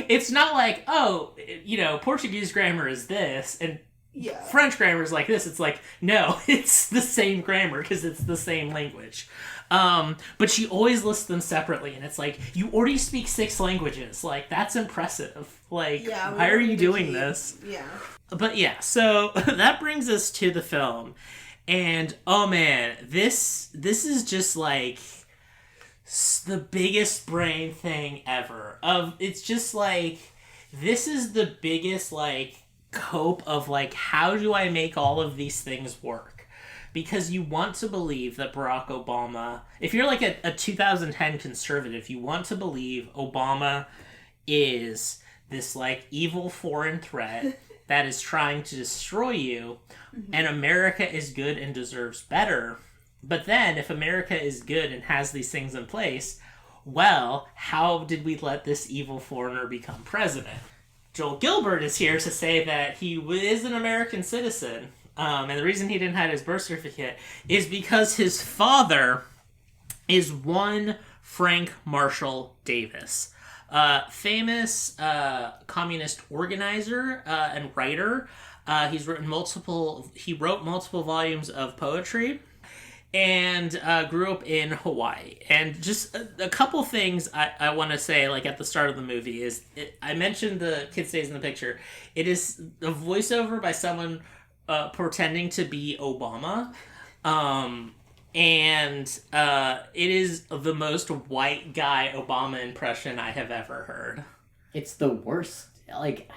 it's not like, oh, you know, Portuguese grammar is this, and French grammar is like this. It's like, no, it's the same grammar because it's the same language. But she always lists them separately, and it's like, you already speak 6 languages. Like, that's impressive. Like, why are you doing this? Yeah. But yeah, so that brings us to the film. And, oh man, this is just like the biggest brain thing ever. It's just like, this is the biggest like cope of like, how do I make all of these things work? Because you want to believe that Barack Obama, if you're like a 2010 conservative, you want to believe Obama is this like evil foreign threat that is trying to destroy you, and America is good and deserves better. But then, if America is good and has these things in place, well, how did we let this evil foreigner become president? Joel Gilbert is here to say that he is an American citizen. And the reason he didn't have his birth certificate is because his father is one Frank Marshall Davis, famous communist organizer and writer. He wrote multiple volumes of poetry. and grew up in Hawaii. And just a couple things I want to say, like at the start of the movie, is I mentioned the kid stays in the picture. It is a voiceover by someone pretending to be Obama. And it is the most white guy Obama impression I have ever heard. It's the worst. Like,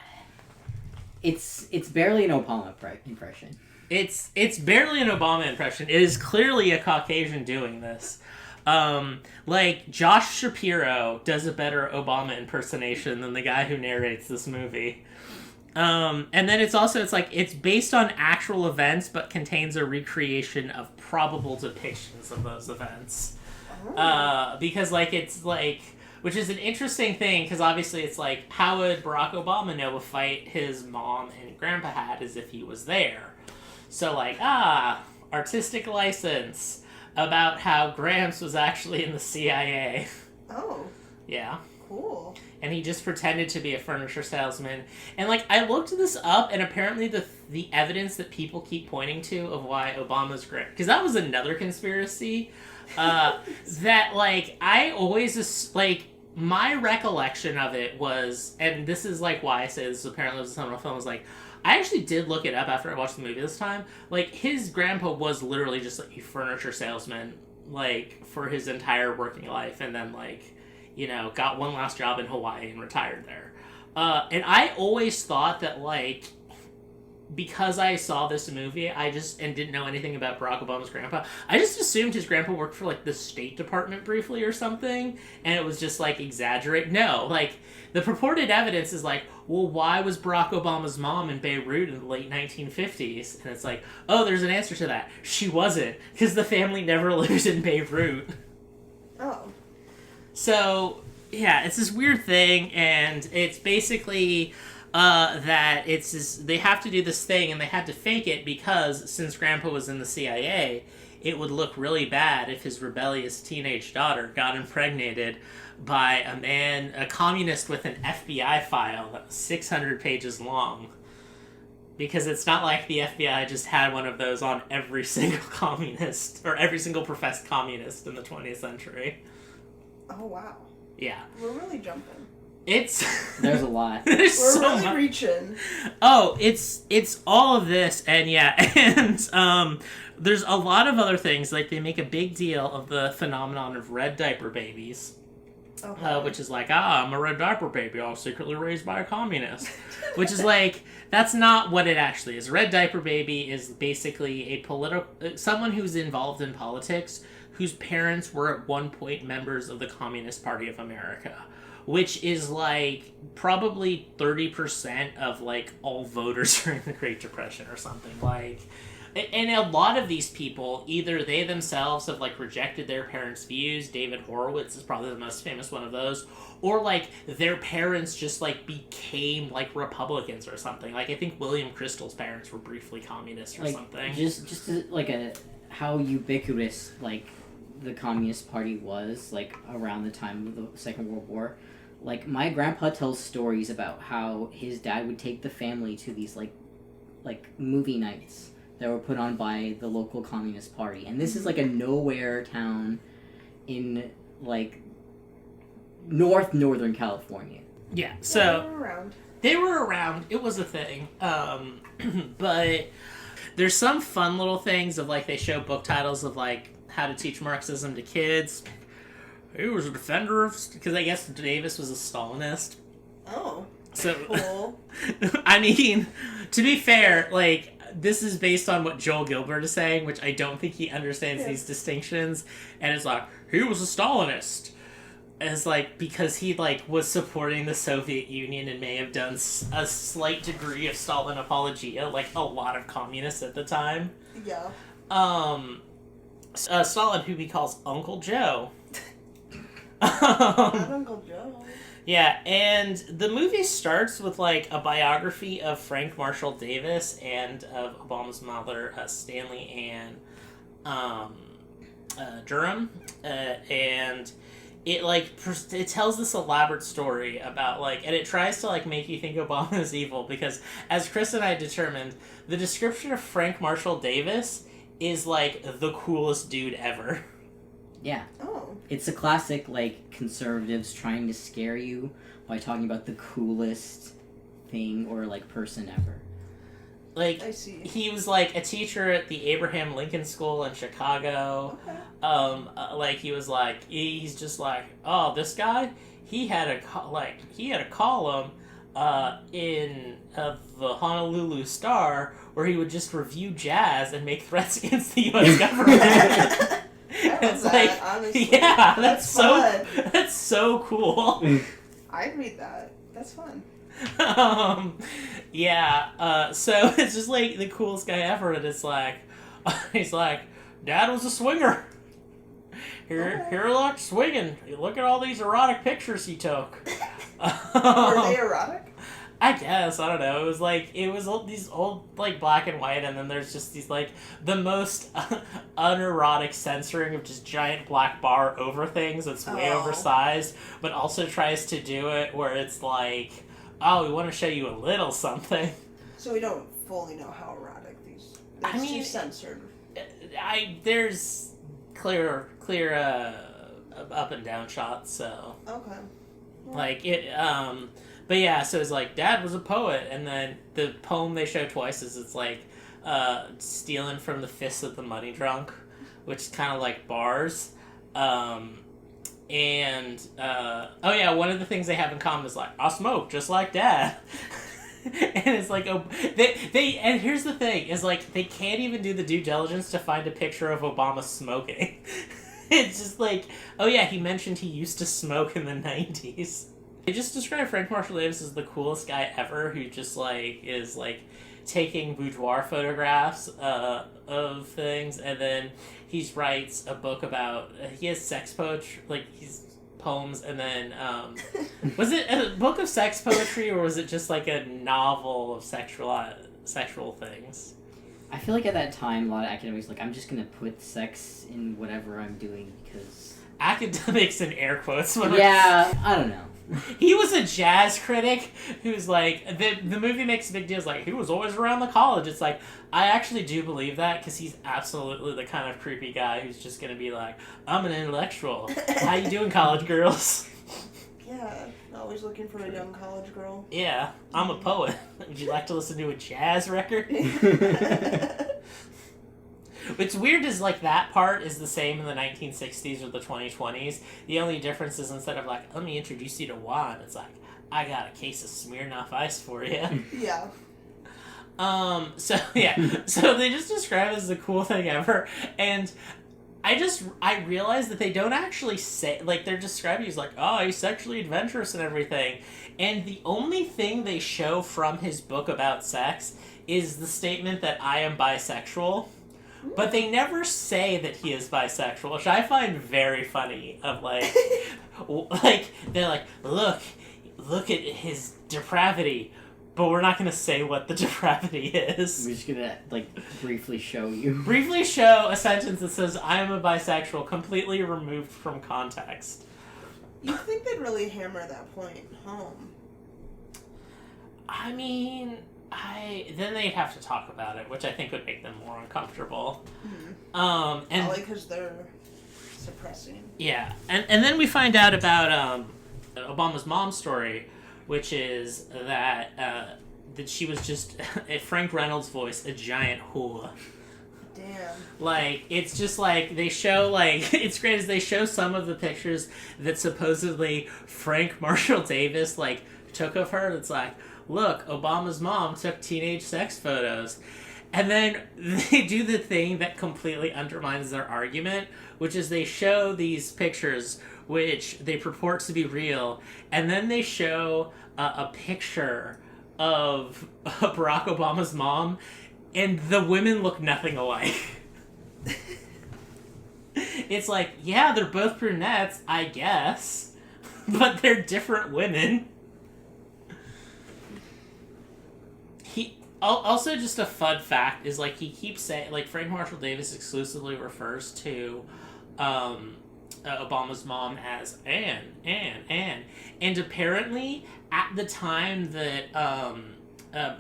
it's barely an Obama impression. It's barely an Obama impression. It is clearly a Caucasian doing this. Like, Josh Shapiro does a better Obama impersonation than the guy who narrates this movie. And then it's based on actual events, but contains a recreation of probable depictions of those events. Because, which is an interesting thing, because obviously it's like, how would Barack Obama know a fight his mom and grandpa had as if he was there? So, artistic license about how Gramps was actually in the CIA. Oh. Yeah. Cool. And he just pretended to be a furniture salesman. And, I looked this up, and apparently the evidence that people keep pointing to of why Obama's great... Because that was another conspiracy. That, I always... my recollection of it was... And this is, why I say this apparently was a seminal film, was, I actually did look it up after I watched the movie this time. His grandpa was literally just, a furniture salesman, for his entire working life. And then, got one last job in Hawaii and retired there. And I always thought that, because I saw this movie, and didn't know anything about Barack Obama's grandpa, I just assumed his grandpa worked for, the State Department briefly or something, and it was just, exaggerate. No, the purported evidence is well, why was Barack Obama's mom in Beirut in the late 1950s? And it's oh, there's an answer to that. She wasn't, because the family never lived in Beirut. Oh. So, yeah, it's this weird thing, and it's basically that they have to do this thing, and they had to fake it because, since Grandpa was in the CIA, it would look really bad if his rebellious teenage daughter got impregnated by a communist with an FBI file that was 600 pages long. Because it's not like the FBI just had one of those on every single communist, or every single professed communist in the 20th century. Oh, wow. Yeah. We're really jumping. There's a lot. We're really reaching. Oh, it's all of this, and yeah, and there's a lot of other things. They make a big deal of the phenomenon of red diaper babies. Okay. Which is I'm a red diaper baby. I was secretly raised by a communist. Which is that's not what it actually is. A red diaper baby is basically someone who's involved in politics whose parents were at one point members of the Communist Party of America, which is probably 30% of all voters during the Great Depression or something. And a lot of these people, either they themselves have rejected their parents' views. David Horowitz is probably the most famous one of those. Or their parents just became Republicans or something. I think William Crystal's parents were briefly communist or something. Just how ubiquitous the Communist Party was around the time of the Second World War. My grandpa tells stories about how his dad would take the family to these movie nights that were put on by the local Communist Party. And this is a nowhere town in northern California. Yeah, so they were around. It was a thing. But there's some fun little things of they show book titles of how to teach Marxism to kids. He was a defender of... Because I guess Davis was a Stalinist. Oh. So, cool. I mean, to be fair, this is based on what Joel Gilbert is saying, which I don't think he understands these distinctions. And it's he was a Stalinist. As because he was supporting the Soviet Union and may have done a slight degree of Stalin apologia, a lot of communists at the time. Yeah. Stalin, who he calls Uncle Joe. Not Uncle Joe. Yeah, and the movie starts with a biography of Frank Marshall Davis and of Obama's mother, Stanley Ann Durham, and it tells this elaborate story about and it tries to make you think Obama is evil, because as Chris and I determined, the description of Frank Marshall Davis is like the coolest dude ever. Yeah. Oh. It's a classic, like, conservatives trying to scare you by talking about the coolest thing or, like, person ever. Like, I see. he was like a teacher at the Abraham Lincoln School in Chicago. Okay. Like he was like he's just like, oh, this guy, he had a column in the Honolulu Star where he would just review jazz and make threats against the U.S. government. I love It's that, like, honestly. yeah, that's fun. so cool. I'd read that. That's fun. So it's just like the coolest guy ever, and it's like, he's like, Dad was a swinger. Here, look, swinging. Look at all these erotic pictures he took. Were they erotic? I guess, I don't know. It was these old, like, black and white, and then there's just these, like, the most unerotic censoring of just giant black bar over things that's way Oh. oversized, but also tries to do it where it's like, oh, we want to show you a little something. So we don't fully know how erotic these. I They're mean, too censored. There's clear up and down shots, so Okay. like it but yeah, so it's like Dad was a poet, and then the poem they show twice is it's like stealing from the fists of the money drunk, which is kind of like bars. Oh yeah, one of the things they have in common is like, I smoke just like Dad. And it's like, oh, they and here's the thing is like they can't even do the due diligence to find a picture of Obama smoking. It's just like, oh yeah, he mentioned he used to smoke in the 90s. They just describe Frank Marshall Davis as the coolest guy ever, who just like is like taking boudoir photographs of things, and then he writes a book about he has sex poetry, like he's poems, and then was it a book of sex poetry or was it just like a novel of sexual things? I feel like at that time, a lot of academics like, I'm just gonna put sex in whatever I'm doing because... Academics in air quotes. Yeah, I don't know. He was a jazz critic who's like, the movie makes a big deal. It's like, he was always around the college. It's like, I actually do believe that because he's absolutely the kind of creepy guy who's just going to be like, I'm an intellectual. How you doing, college girls? Yeah, always looking for a young college girl. Yeah, I'm a poet. Would you like to listen to a jazz record? What's weird is like that part is the same in the 1960s or the 2020s. The only difference is instead of like, let me introduce you to wine, it's like, I got a case of Smirnoff Ice for you. Yeah. So they just describe it as the cool thing ever, and I realized that they don't actually say, like, they're describing he's like, oh, he's sexually adventurous and everything, and the only thing they show from his book about sex is the statement that I am bisexual. But they never say that he is bisexual, which I find very funny. Of like, they're like, look at his depravity, but we're not gonna say what the depravity is. We're just gonna like briefly show you. Briefly show a sentence that says I am a bisexual, completely removed from context. You think they'd really hammer that point home? I mean, then they'd have to talk about it, which I think would make them more uncomfortable. Mm-hmm. And Probably because they're suppressing. yeah, and then we find out about Obama's mom's story, which is that she was just Frank Reynolds' voice, a giant whore. Damn. Like, it's just like they show, like, it's great as they show some of the pictures that supposedly Frank Marshall Davis like took of her. It's like, look, Obama's mom took teenage sex photos. And then they do the thing that completely undermines their argument, which is they show these pictures, which they purport to be real, and then they show a picture of Barack Obama's mom, and the women look nothing alike. It's like, yeah, they're both brunettes, I guess, but they're different women. Also, just a fun fact is, like, he keeps saying, like, Frank Marshall Davis exclusively refers to Obama's mom as Anne. And apparently, at the time that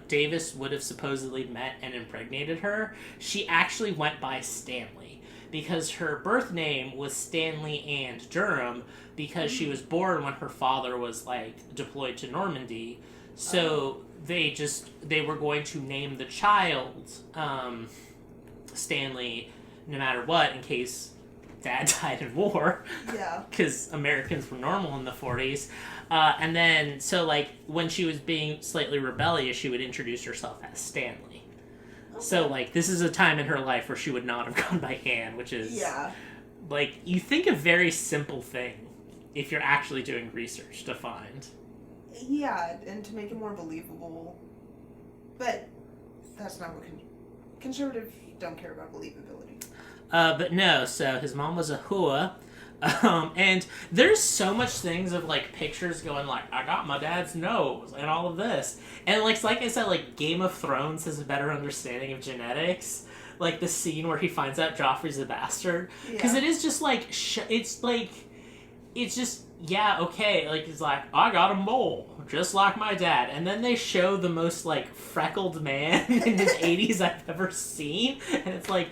Davis would have supposedly met and impregnated her, she actually went by Stanley because her birth name was Stanley Ann Durham because she was born when her father was like deployed to Normandy. So they were going to name the child Stanley no matter what in case Dad died in war. Yeah. Because Americans were normal in the 40s. And then, so, like, when she was being slightly rebellious, she would introduce herself as Stanley. Okay. So, like, this is a time in her life where she would not have gone by Anne, which is, Yeah. like, you think a very simple thing if you're actually doing research to find. Yeah, and to make it more believable. But that's not what conservatives don't care about believability. But no, so his mom was a hua. And there's so much things of like pictures going like, I got my dad's nose and all of this. And like I said, like Game of Thrones has a better understanding of genetics. Like the scene where he finds out Joffrey's a bastard. Because it is just like, it's just, yeah, okay. Like he's like, I got a mole, just like my dad. And then they show the most like freckled man in his 80s I've ever seen. And it's like,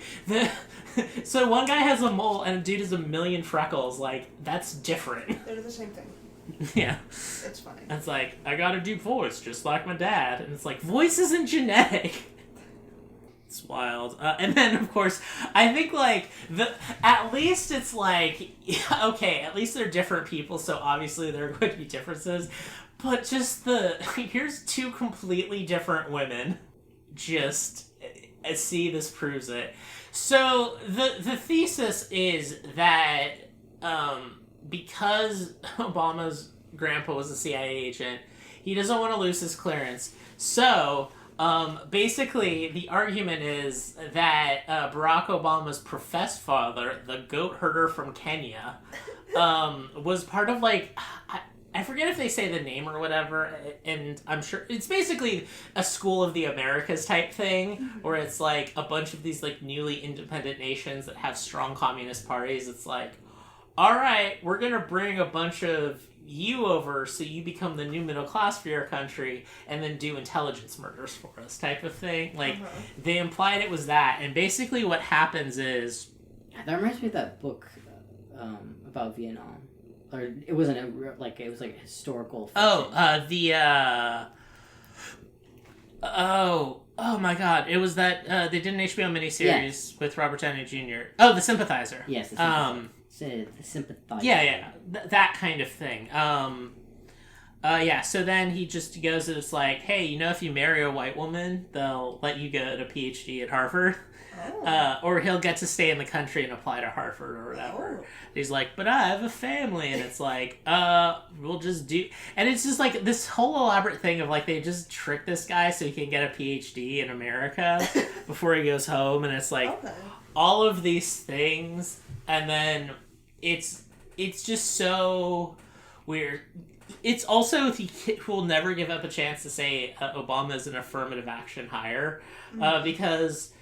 so one guy has a mole and a dude has a million freckles. Like, that's different. They're the same thing. Yeah. It's funny. It's like, I got a deep voice, just like my dad. And it's like, voice isn't genetic. It's wild. And then, of course, I think, like, at least it's like, okay, at least they're different people, so obviously there are going to be differences. But just here's two completely different women. Just, see, this proves it. So the thesis is that because Obama's grandpa was a CIA agent, he doesn't want to lose his clearance. So basically, the argument is that Barack Obama's professed father, the goat herder from Kenya, was part of like. I forget if they say the name or whatever, and I'm sure it's basically a School of the Americas type thing, where it's like a bunch of these like newly independent nations that have strong communist parties. It's like, all right, we're gonna bring a bunch of you over so you become the new middle class for your country, and then do intelligence murders for us, type of thing. Like they implied it was that, and basically what happens is that reminds me of that book about Vietnam. Or it wasn't it was like historical fiction. Oh my god, it was that they did an HBO miniseries with Robert Downey Jr. Oh, The Sympathizer. Yes, The Sympathizer. Yeah, that kind of thing. So then he just goes and it's like, hey, you know, if you marry a white woman, they'll let you get a PhD at Harvard. Or he'll get to stay in the country and apply to Harvard or whatever. He's like, but I have a family, and it's like, we'll just do. And it's just like this whole elaborate thing of like they just trick this guy so he can get a PhD in America before he goes home, and it's like all of these things, and then it's just so weird. It's also he will never give up a chance to say Obama is an affirmative action hire, because.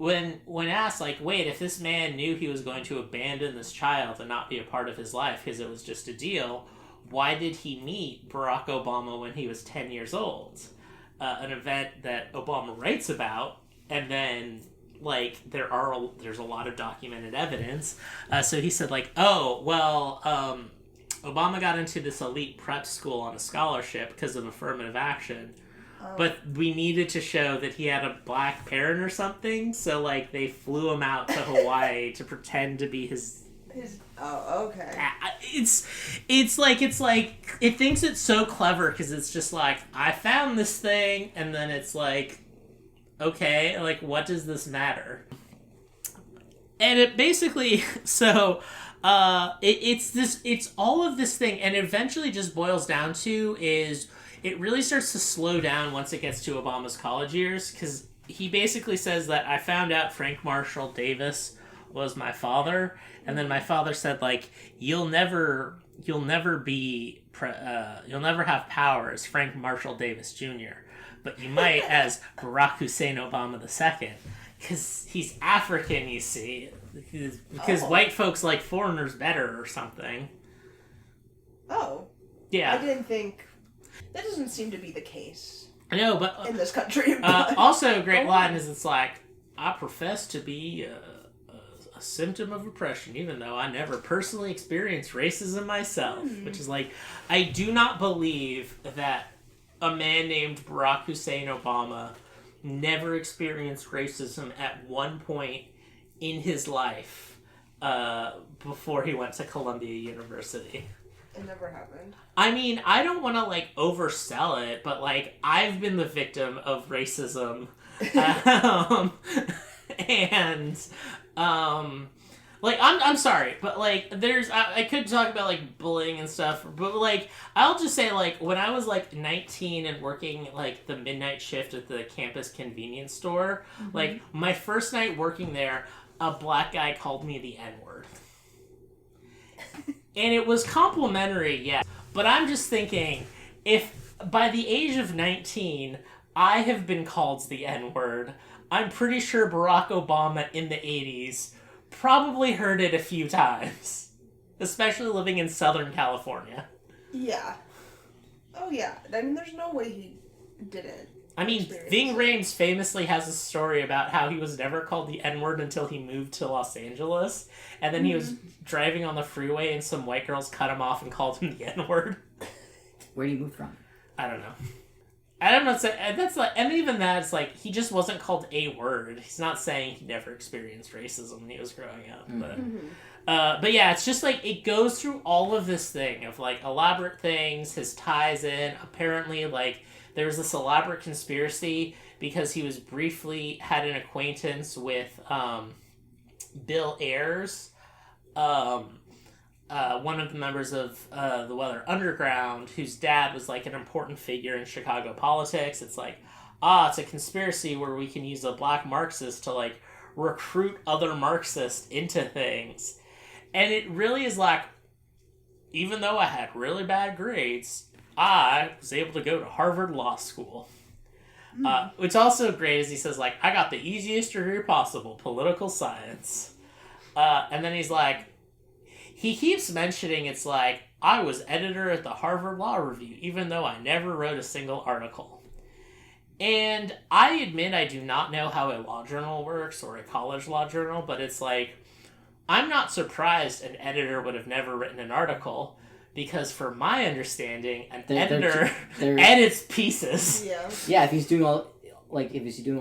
When asked, like, wait, if this man knew he was going to abandon this child and not be a part of his life because it was just a deal, why did he meet Barack Obama when he was 10 years old? An event that Obama writes about, and then, like, there's a lot of documented evidence. So he said, like, Obama got into this elite prep school on a scholarship because of affirmative action. But we needed to show that he had a black parent or something, so like they flew him out to Hawaii to pretend to be his. Okay. It's like it thinks it's so clever because it's just like I found this thing, and then it's like, okay, like what does this matter? And it basically it's all of this thing, and it eventually just boils down to is. It really starts to slow down once it gets to Obama's college years, because he basically says that I found out Frank Marshall Davis was my father, and then my father said, like, you'll never have power as Frank Marshall Davis Jr., but you might as Barack Hussein Obama II, because he's African, you see, because white folks like foreigners better or something. Oh. Yeah. I didn't think... That doesn't seem to be the case. I know, but in this country. also a great Go line on. is it's like, I profess to be a symptom of oppression, even though I never personally experienced racism myself. Which is like, I do not believe that a man named Barack Hussein Obama never experienced racism at one point in his life before he went to Columbia University. It never happened. I mean, I don't want to, like, oversell it, but, like, I've been the victim of racism. And, like, I'm sorry, but, like, I could talk about, like, bullying and stuff, but, like, I'll just say, like, when I was, like, 19 and working, like, the midnight shift at the campus convenience store, like, my first night working there, a black guy called me the N-word. And it was complimentary, yeah. But I'm just thinking, if by the age of 19, I have been called the N-word, I'm pretty sure Barack Obama in the 80s probably heard it a few times. Especially living in Southern California. Yeah. Oh, yeah. I mean, there's no way he didn't. I mean, Ving Rhames famously has a story about how he was never called the N-word until he moved to Los Angeles. And then he was driving on the freeway and some white girls cut him off and called him the N-word. Where did he move from? I don't know. I don't know. That's like, and even that, it's like, he just wasn't called a word. He's not saying he never experienced racism when he was growing up. But yeah, it's just like, it goes through all of this thing of like elaborate things, his ties in. Apparently, like, there was this elaborate conspiracy because he was briefly had an acquaintance with Bill Ayers, one of the members of the Weather Underground, whose dad was like an important figure in Chicago politics. It's like, it's a conspiracy where we can use a black Marxist to like recruit other Marxists into things. And it really is like, even though I had really bad grades, I was able to go to Harvard Law School. What's also great is he says, like, I got the easiest degree possible, political science. And then he's like, he keeps mentioning it's like, I was editor at the Harvard Law Review, even though I never wrote a single article. And I admit I do not know how a law journal works or a college law journal, but it's like, I'm not surprised an editor would have never written an article. Because from my understanding, an editor edits pieces. Yeah. Yeah, if he's doing all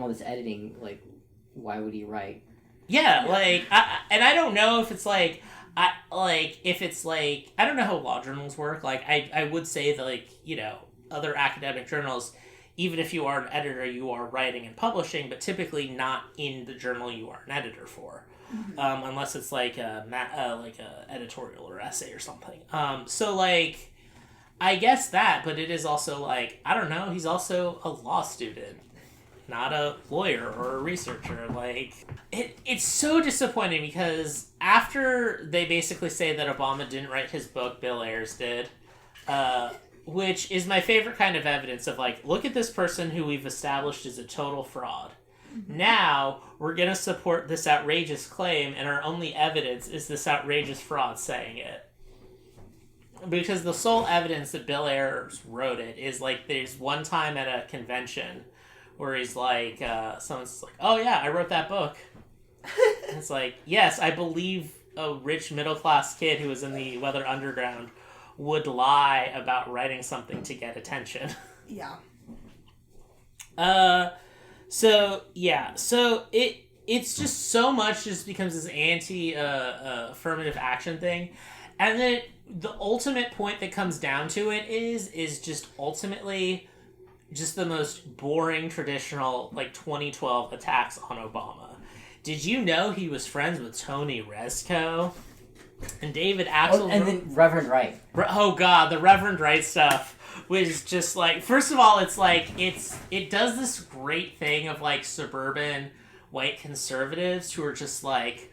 this editing, like, why would he write? Yeah, like, I don't know if it's like, I don't know how law journals work. Like, I would say that, like, you know, other academic journals, even if you are an editor, you are writing and publishing, but typically not in the journal you are an editor for. Unless it's like a editorial or essay or something. So like, I guess that, but it is also like, I don't know, he's also a law student, not a lawyer or a researcher. Like, it's so disappointing because after they basically say that Obama didn't write his book, Bill Ayers did, which is my favorite kind of evidence of like, look at this person who we've established is a total fraud. Now, we're going to support this outrageous claim, and our only evidence is this outrageous fraud saying it. Because the sole evidence that Bill Ayers wrote it is, like, there's one time at a convention where he's like, someone's like, oh yeah, I wrote that book. And it's like, yes, I believe a rich middle-class kid who was in the Weather Underground would lie about writing something to get attention. Yeah. So it's just so much just becomes this anti-affirmative action thing, and then the ultimate point that comes down to it is just ultimately just the most boring traditional like 2012 attacks on Obama. Did you know he was friends with Tony Rezko and David Axel? And then Reverend Wright. Oh God, the Reverend Wright stuff. Was just like, first of all, it's like, it does this great thing of like suburban white conservatives who are just like,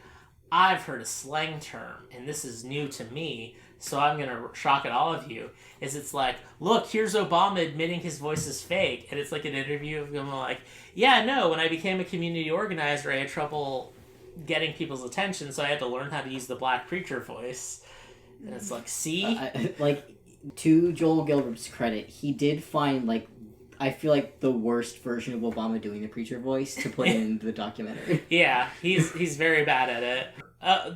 I've heard a slang term and this is new to me, so I'm gonna shock at all of you. Is it's like, look, here's Obama admitting his voice is fake, and it's like an interview of him like, yeah, no, when I became a community organizer, I had trouble getting people's attention, so I had to learn how to use the black preacher voice. And it's like, see? Like, to Joel Gilbert's credit, he did find, like, I feel like the worst version of Obama doing the preacher voice to put in the documentary. Yeah, he's very bad at it.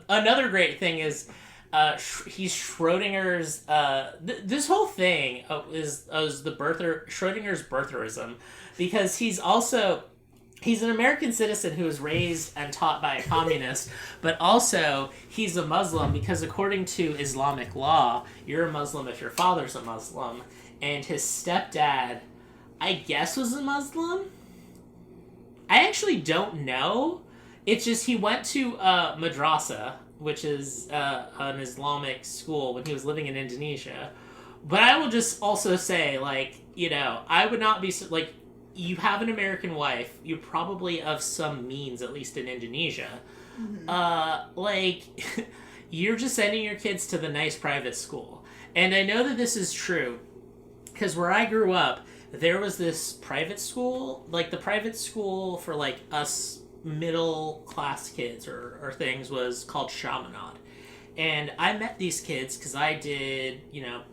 Another great thing is he's Schrodinger's. This whole thing is the Schrodinger's birtherism, because he's an American citizen who was raised and taught by a communist, but also he's a Muslim because according to Islamic law, you're a Muslim if your father's a Muslim, and his stepdad, I guess, was a Muslim. I actually don't know. It's just he went to madrasa, which is an Islamic school, when he was living in Indonesia. But I will just also say, like, I would not be, like, you have an American wife, you're probably of some means, at least in Indonesia. Like, you're just sending your kids to the nice private school. And I know that this is true, because where I grew up, there was this private school, like the private school for like us middle class kids or things was called Chaminade. And I met these kids because I did,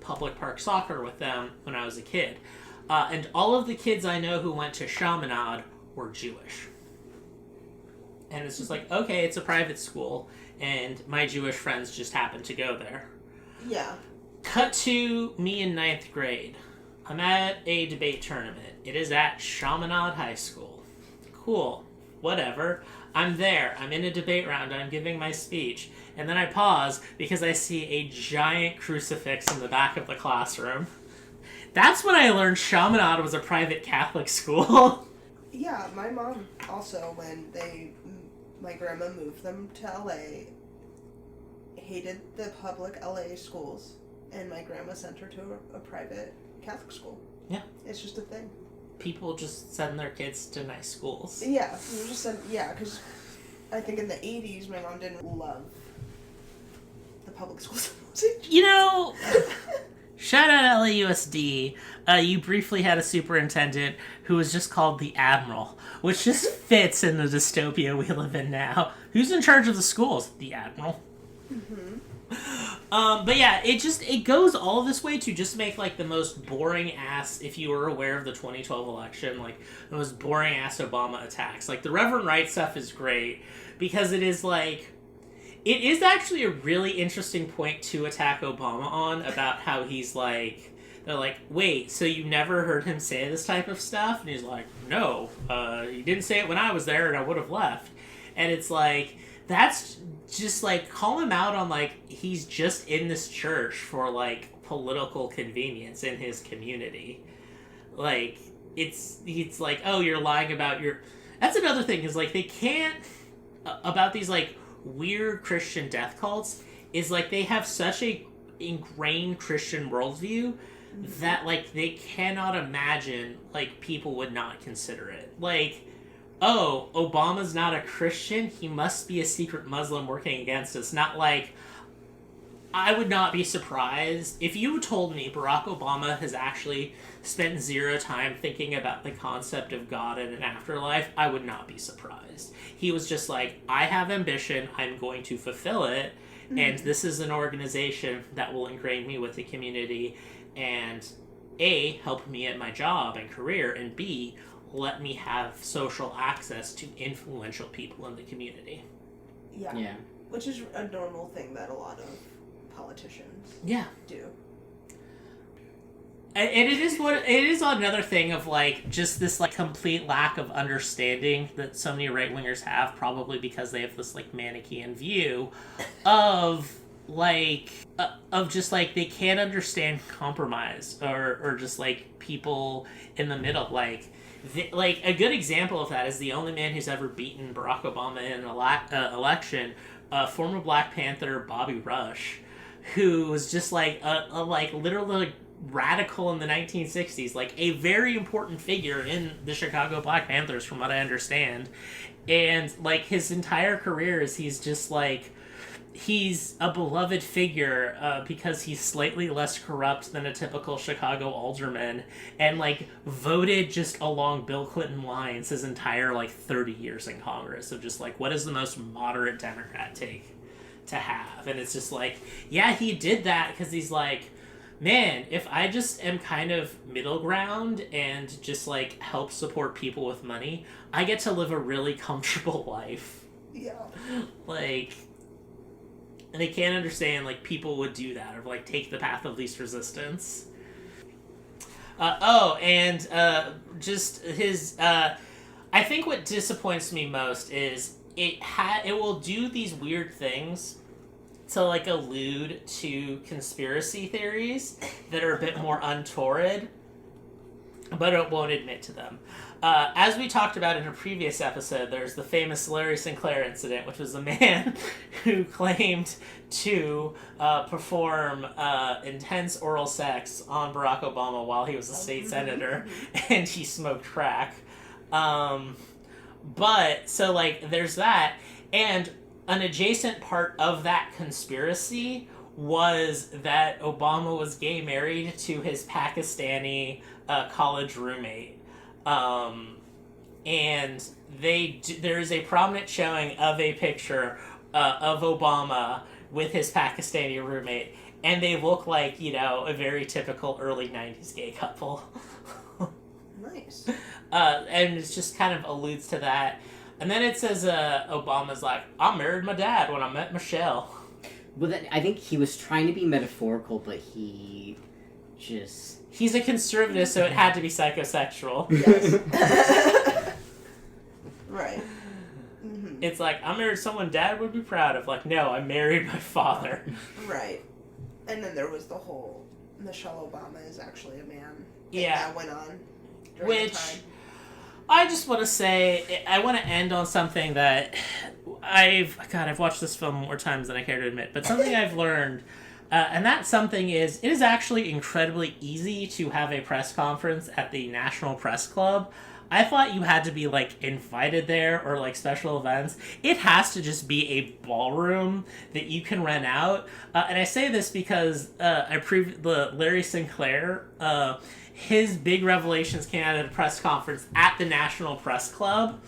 public park soccer with them when I was a kid. And all of the kids I know who went to Chaminade were Jewish. And it's just like, okay, it's a private school, and my Jewish friends just happened to go there. Yeah. Cut to me in 9th grade. I'm at a debate tournament. It is at Chaminade High School. Cool. Whatever. I'm there. I'm in a debate round. I'm giving my speech. And then I pause because I see a giant crucifix in the back of the classroom. That's when I learned Chaminade was a private Catholic school. Yeah, my mom also, when my grandma moved them to LA, hated the public LA schools, and my grandma sent her to a private Catholic school. Yeah. It's just a thing. People just send their kids to nice schools. Yeah, you just said, because I think in the 80s my mom didn't love the public schools. Shout out LAUSD. You briefly had a superintendent who was just called the Admiral, which just fits in the dystopia we live in now. Who's in charge of the schools? The Admiral. But yeah, it goes all this way to just make like the most boring ass, if you were aware of the 2012 election, like the most boring ass Obama attacks. Like the Reverend Wright stuff is great because it is actually a really interesting point to attack Obama on, about how he's like, they're like, wait, so you never heard him say this type of stuff? And he's like, no, he didn't say it when I was there and I would have left. And it's like, that's just like, call him out on like, he's just in this church for like political convenience in his community. Like, it's like, oh, you're lying about your, that's another thing, is like, they can't, about these like weird Christian death cults, is like they have such a ingrained Christian worldview that like they cannot imagine like people would not consider it. Like, oh, Obama's not a Christian, he must be a secret Muslim working against us. Not like, I would not be surprised if you told me Barack Obama has actually spent zero time thinking about the concept of God and an afterlife. I would not be surprised. He was just like, I have ambition, I'm going to fulfill it, and this is an organization that will ingrain me with the community and A, help me at my job and career, and B, let me have social access to influential people in the community. Yeah. Which is a normal thing that a lot of politicians do. And it is another thing of like just this like complete lack of understanding that so many right wingers have, probably because they have this like Manichaean view of like of just like they can't understand compromise or just like people in the middle. Like a good example of that is the only man who's ever beaten Barack Obama in an election, former Black Panther Bobby Rush, who was just like a like literally radical in the 1960s, like a very important figure in the Chicago Black Panthers from what I understand. And like his entire career is he's just like, he's a beloved figure because he's slightly less corrupt than a typical Chicago alderman, and like voted just along Bill Clinton lines his entire like 30 years in Congress of just like, what is the most moderate Democrat take to have? And it's just like, yeah, he did that because he's like, man, if I just am kind of middle ground and just like help support people with money, I get to live a really comfortable life. Yeah. Like, and I can't understand like people would do that or like take the path of least resistance. Just his. I think what disappoints me most is it will do these weird things to like allude to conspiracy theories that are a bit more untoward, but it won't admit to them. As we talked about in a previous episode, there's the famous Larry Sinclair incident, which was a man who claimed to perform intense oral sex on Barack Obama while he was a state senator, and he smoked crack. But, so, like, there's that, and an adjacent part of that conspiracy was that Obama was gay married to his Pakistani college roommate. And there is a prominent showing of a picture of Obama with his Pakistani roommate, and they look like, you know, a very typical early 90s gay couple. Nice. And it just kind of alludes to that. And then it says Obama's like, I married my dad when I met Michelle. Well, I think he was trying to be metaphorical, but he just... He's a conservative, so it had to be psychosexual. Yes. Right. Mm-hmm. It's like, I married someone dad would be proud of. Like, no, I married my father. Right. And then there was the whole Michelle Obama is actually a man. Yeah. That went on. During Which, the time. I just want to say, I want to end on something that I've watched this film more times than I care to admit, but something I've learned, and that something is, it is actually incredibly easy to have a press conference at the National Press Club. I thought you had to be, like, invited there or, like, special events. It has to just be a ballroom that you can rent out. And I say this because the Larry Sinclair, his big revelations came out at a press conference at the National Press Club.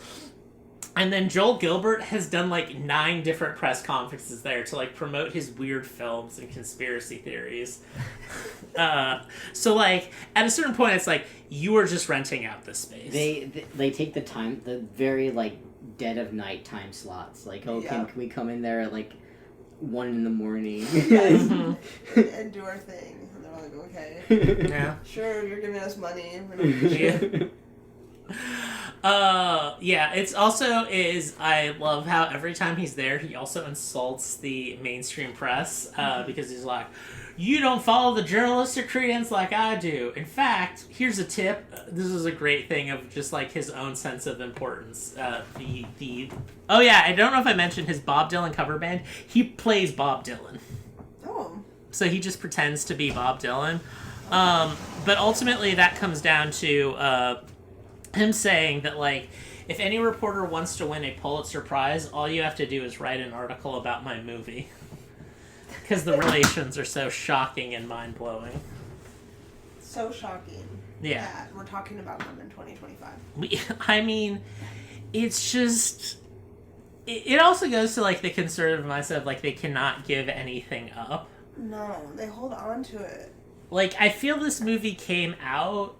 And then Joel Gilbert has done, like, 9 different press conferences there to, like, promote his weird films and conspiracy theories. So, like, at a certain point, it's like, you are just renting out this space. They take the time, the very, like, dead of night time slots. Like, oh, Yeah. can we come in there at, like, 1 in the morning? Yes. Mm-hmm. And do our thing. And they're like, okay. Yeah. Sure, you're giving us money. We're not- Yeah, it's also is, I love how every time he's there, he also insults the mainstream press, because he's like, you don't follow the journalistic credence like I do. In fact, here's a tip. This is a great thing of just, like, his own sense of importance. Oh yeah, I don't know if I mentioned his Bob Dylan cover band. He plays Bob Dylan. Oh. So he just pretends to be Bob Dylan. But ultimately that comes down to him saying that, like, if any reporter wants to win a Pulitzer Prize, all you have to do is write an article about my movie. Because the relations are so shocking and mind-blowing. So shocking. Yeah. That we're talking about them in 2025. I mean, it's just... It also goes to, like, the conservative mindset of, like, they cannot give anything up. No, they hold on to it. Like, I feel this movie came out,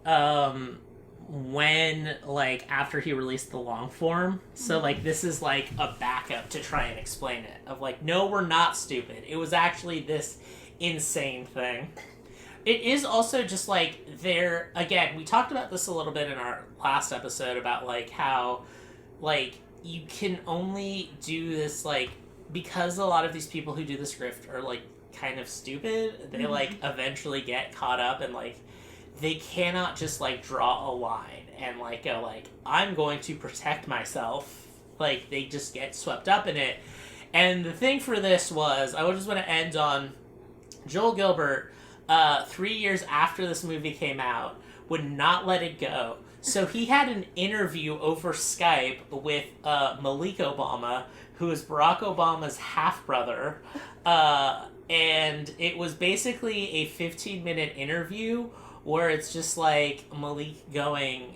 when, like, after he released the long form. So, like, this is, like, a backup to try and explain it. Of, like, no, we're not stupid. It was actually this insane thing. It is also just, like, again, we talked about this a little bit in our last episode about, like, how, like, you can only do this, like, because a lot of these people who do the script are, like, kind of stupid, they, like, eventually get caught up and, like, they cannot just, like, draw a line and, like, go, like, I'm going to protect myself. Like, they just get swept up in it. And the thing for this was, I just want to end on Joel Gilbert, 3 years after this movie came out, would not let it go. So he had an interview over Skype with Malik Obama, who is Barack Obama's half-brother, and it was basically a 15-minute interview where it's just like Malik going,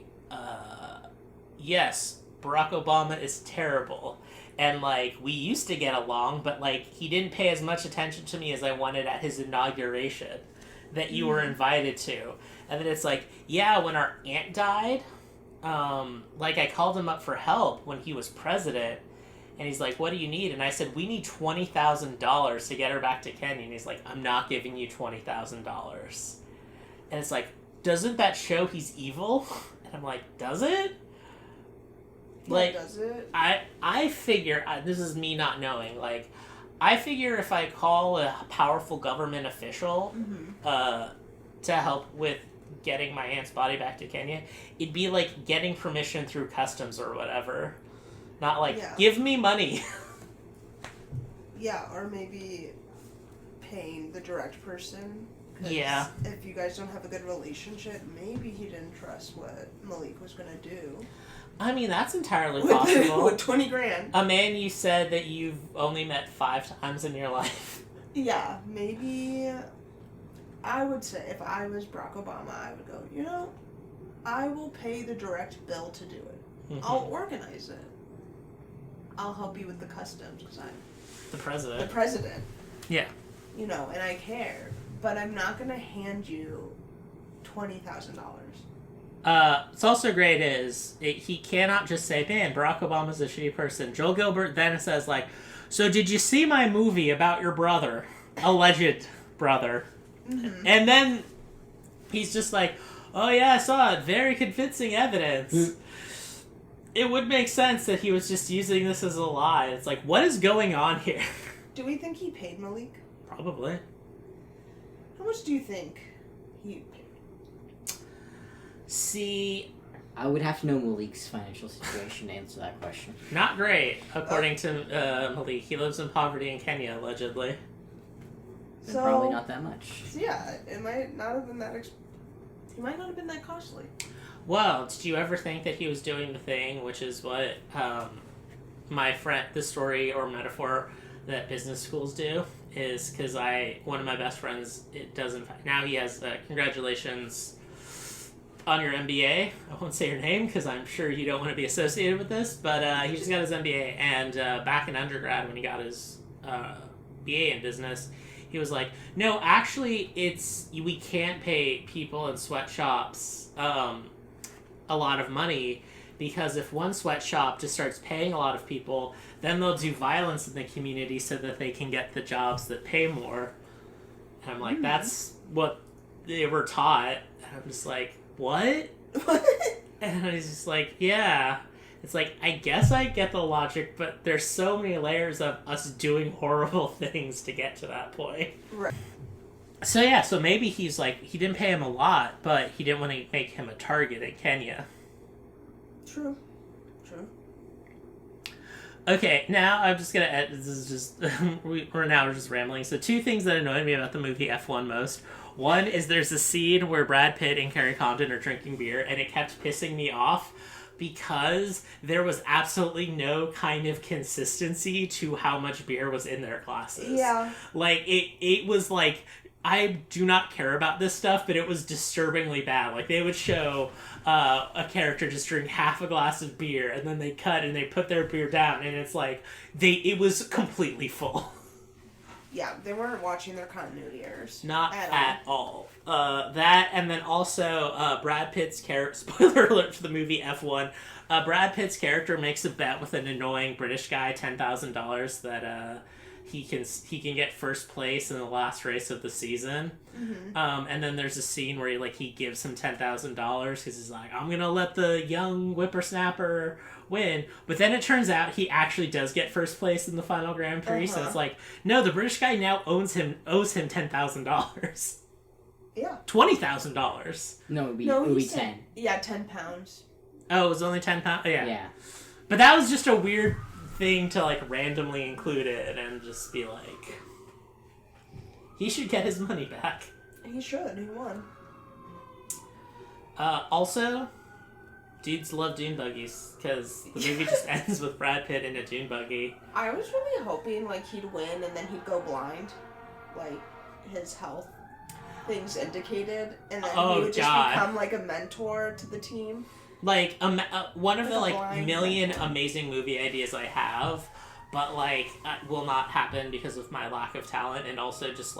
yes, Barack Obama is terrible. And, like, we used to get along, but, like, he didn't pay as much attention to me as I wanted at his inauguration. that you were invited to. And then it's like, yeah, when our aunt died, like I called him up for help when he was president, and he's like, what do you need? And I said, we need $20,000 to get her back to Kenya. And he's like, I'm not giving you $20,000. And it's like, doesn't that show he's evil? And I'm like, does it? Like, does it? I figure, this is me not knowing, like, I figure if I call a powerful government official to help with getting my aunt's body back to Kenya, it'd be like getting permission through customs or whatever. Not like, give me money. Yeah, or maybe paying the direct person. Yeah. If you guys don't have a good relationship, maybe he didn't trust what Malik was going to do. I mean, that's entirely possible. With 20 grand. A man you said that you've only met 5 times in your life. Yeah, maybe I would say if I was Barack Obama, I would go, you know, I will pay the direct bill to do it. I'll organize it. I'll help you with the customs because I'm the president. The president. Yeah. You know, and I care. But I'm not going to hand you $20,000. What's also great is he cannot just say, man, Barack Obama's a shitty person. Joel Gilbert then says, like, so did you see my movie about your brother? Alleged brother. And then he's just like, oh yeah, I saw it. Very convincing evidence. It would make sense that he was just using this as a lie. It's like, what is going on here? Do we think he paid Malik? Probably. How much do you think he paid? See, I would have to know Malik's financial situation to answer that question. not great, according to Malik. He lives in poverty in Kenya, allegedly. And probably not that much. So yeah, it might not have been that he might not have been that costly. Well, did you ever think that he was doing the thing, which is what my friend, the story or metaphor that business schools do, is because one of my best friends, it doesn't, now he has, congratulations on your MBA. I won't say your name because I'm sure you don't want to be associated with this, but he just got his MBA, and back in undergrad when he got his BA in business, he was like, no, actually, we can't pay people in sweatshops a lot of money, because if one sweatshop just starts paying a lot of people, then they'll do violence in the community so that they can get the jobs that pay more. And I'm like, that's what they were taught. And I'm just like, what? And he's just like, yeah. It's like, I guess I get the logic, but there's so many layers of us doing horrible things to get to that point. Right. So yeah, so maybe he's like, he didn't pay him a lot, but he didn't want to make him a target in Kenya. True. Okay, now I'm just gonna end, this is just, we're just rambling. So 2 things that annoyed me about the movie F1 most. One is there's a scene where Brad Pitt and Carrie Condon are drinking beer, and it kept pissing me off because there was absolutely no kind of consistency to how much beer was in their glasses. Yeah. Like, it was like, I do not care about this stuff, but it was disturbingly bad. Like, they would show a character just drink half a glass of beer, and then they cut and they put their beer down, and it's like, it was completely full. Yeah, they weren't watching their continuity errors. Not at all. That, and then also, Brad Pitt's character, spoiler alert for the movie F1, Brad Pitt's character makes a bet with an annoying British guy, $10,000, that he can get first place in the last race of the season. Mm-hmm. And then there's a scene where he gives him $10,000 because he's like, I'm gonna let the young whippersnapper win. But then it turns out he actually does get first place in the final Grand Prix. So it's like, no, the British guy now owes him $10,000. Yeah. $20,000. No, it would be 10. Yeah, £10. Oh, it was only £10? Oh, yeah. Yeah. But that was just a weird thing to randomly include it and just be like, he should get his money back. He should. He won. Also, dudes love dune buggies because the movie just ends with Brad Pitt in a dune buggy. I was really hoping he'd win and then he'd go blind, his health things indicated, and then he would just become a mentor to the team. One of the million amazing movie ideas I have, but will not happen because of my lack of talent, and also just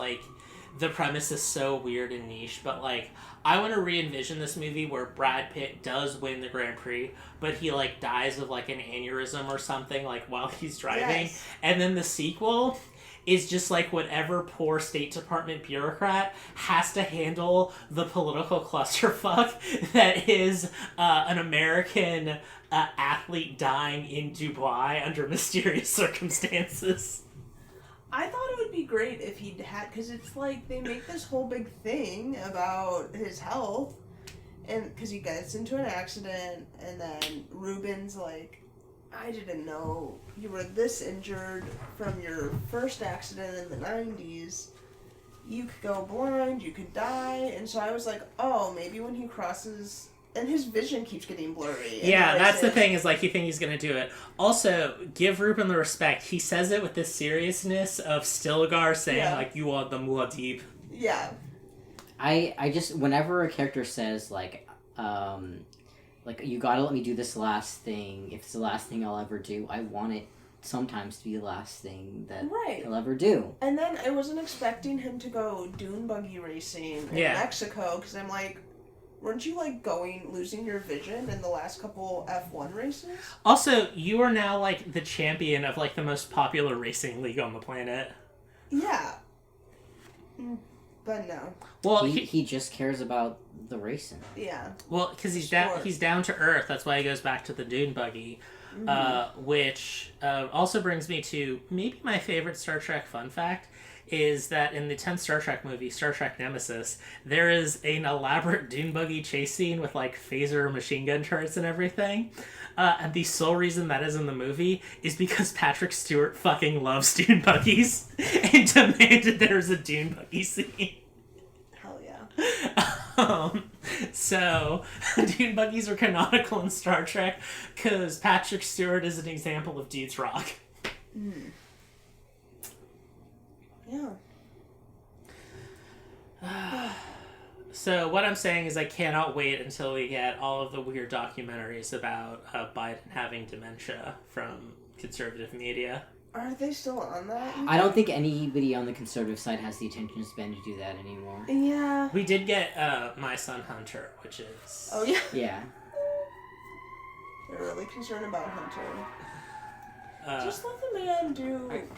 the premise is so weird and niche, but like I want to re-envision this movie where Brad Pitt does win the Grand Prix, but he like dies of like an aneurysm or something like while he's driving, Yes. and then the sequel is just like whatever poor State Department bureaucrat has to handle the political clusterfuck that is an American athlete dying in Dubai under mysterious circumstances. I thought it would be great if he'd had, because it's like they make this whole big thing about his health, and because he gets into an accident, and then Ruben's like, I didn't know you were this injured from your first accident in the 90s. You could go blind, you could die, and so I was like, oh, maybe when he crosses, and his vision keeps getting blurry. Yeah, that's the thing, is like you think he's gonna do it. Also, give Ruben the respect. He says it with the seriousness of Stilgar saying like, you are the Muad'Dib. Yeah. I just, whenever a character says like you gotta let me do this last thing, if it's the last thing I'll ever do, I want it sometimes to be the last thing that Right. he'll ever do. And then I wasn't expecting him to go dune buggy racing in Mexico, because I'm like, weren't you like losing your vision in the last couple F1 races? Also, you are now like the champion of like the most popular racing league on the planet. Yeah. But no. Well, he just cares about the racing. Yeah. Well, because he's Sport. he's down to earth. That's why he goes back to the dune buggy, which also brings me to maybe my favorite Star Trek fun fact is that in the 10th Star Trek movie, Star Trek Nemesis, there is an elaborate dune buggy chase scene with like phaser machine gun turrets and everything. And the sole reason that is in the movie is because Patrick Stewart fucking loves dune buggies and demanded there's a dune buggy scene. Hell yeah. So, dune buggies are canonical in Star Trek because Patrick Stewart is an example of dudes rock. Yeah. So what I'm saying is I cannot wait until we get all of the weird documentaries about Biden having dementia from conservative media. Are they still on that? I don't think anybody on the conservative side has the attention span to do that anymore. Yeah. We did get My Son Hunter, which is... Oh, yeah. Yeah. They're really concerned about Hunter. Just let the man do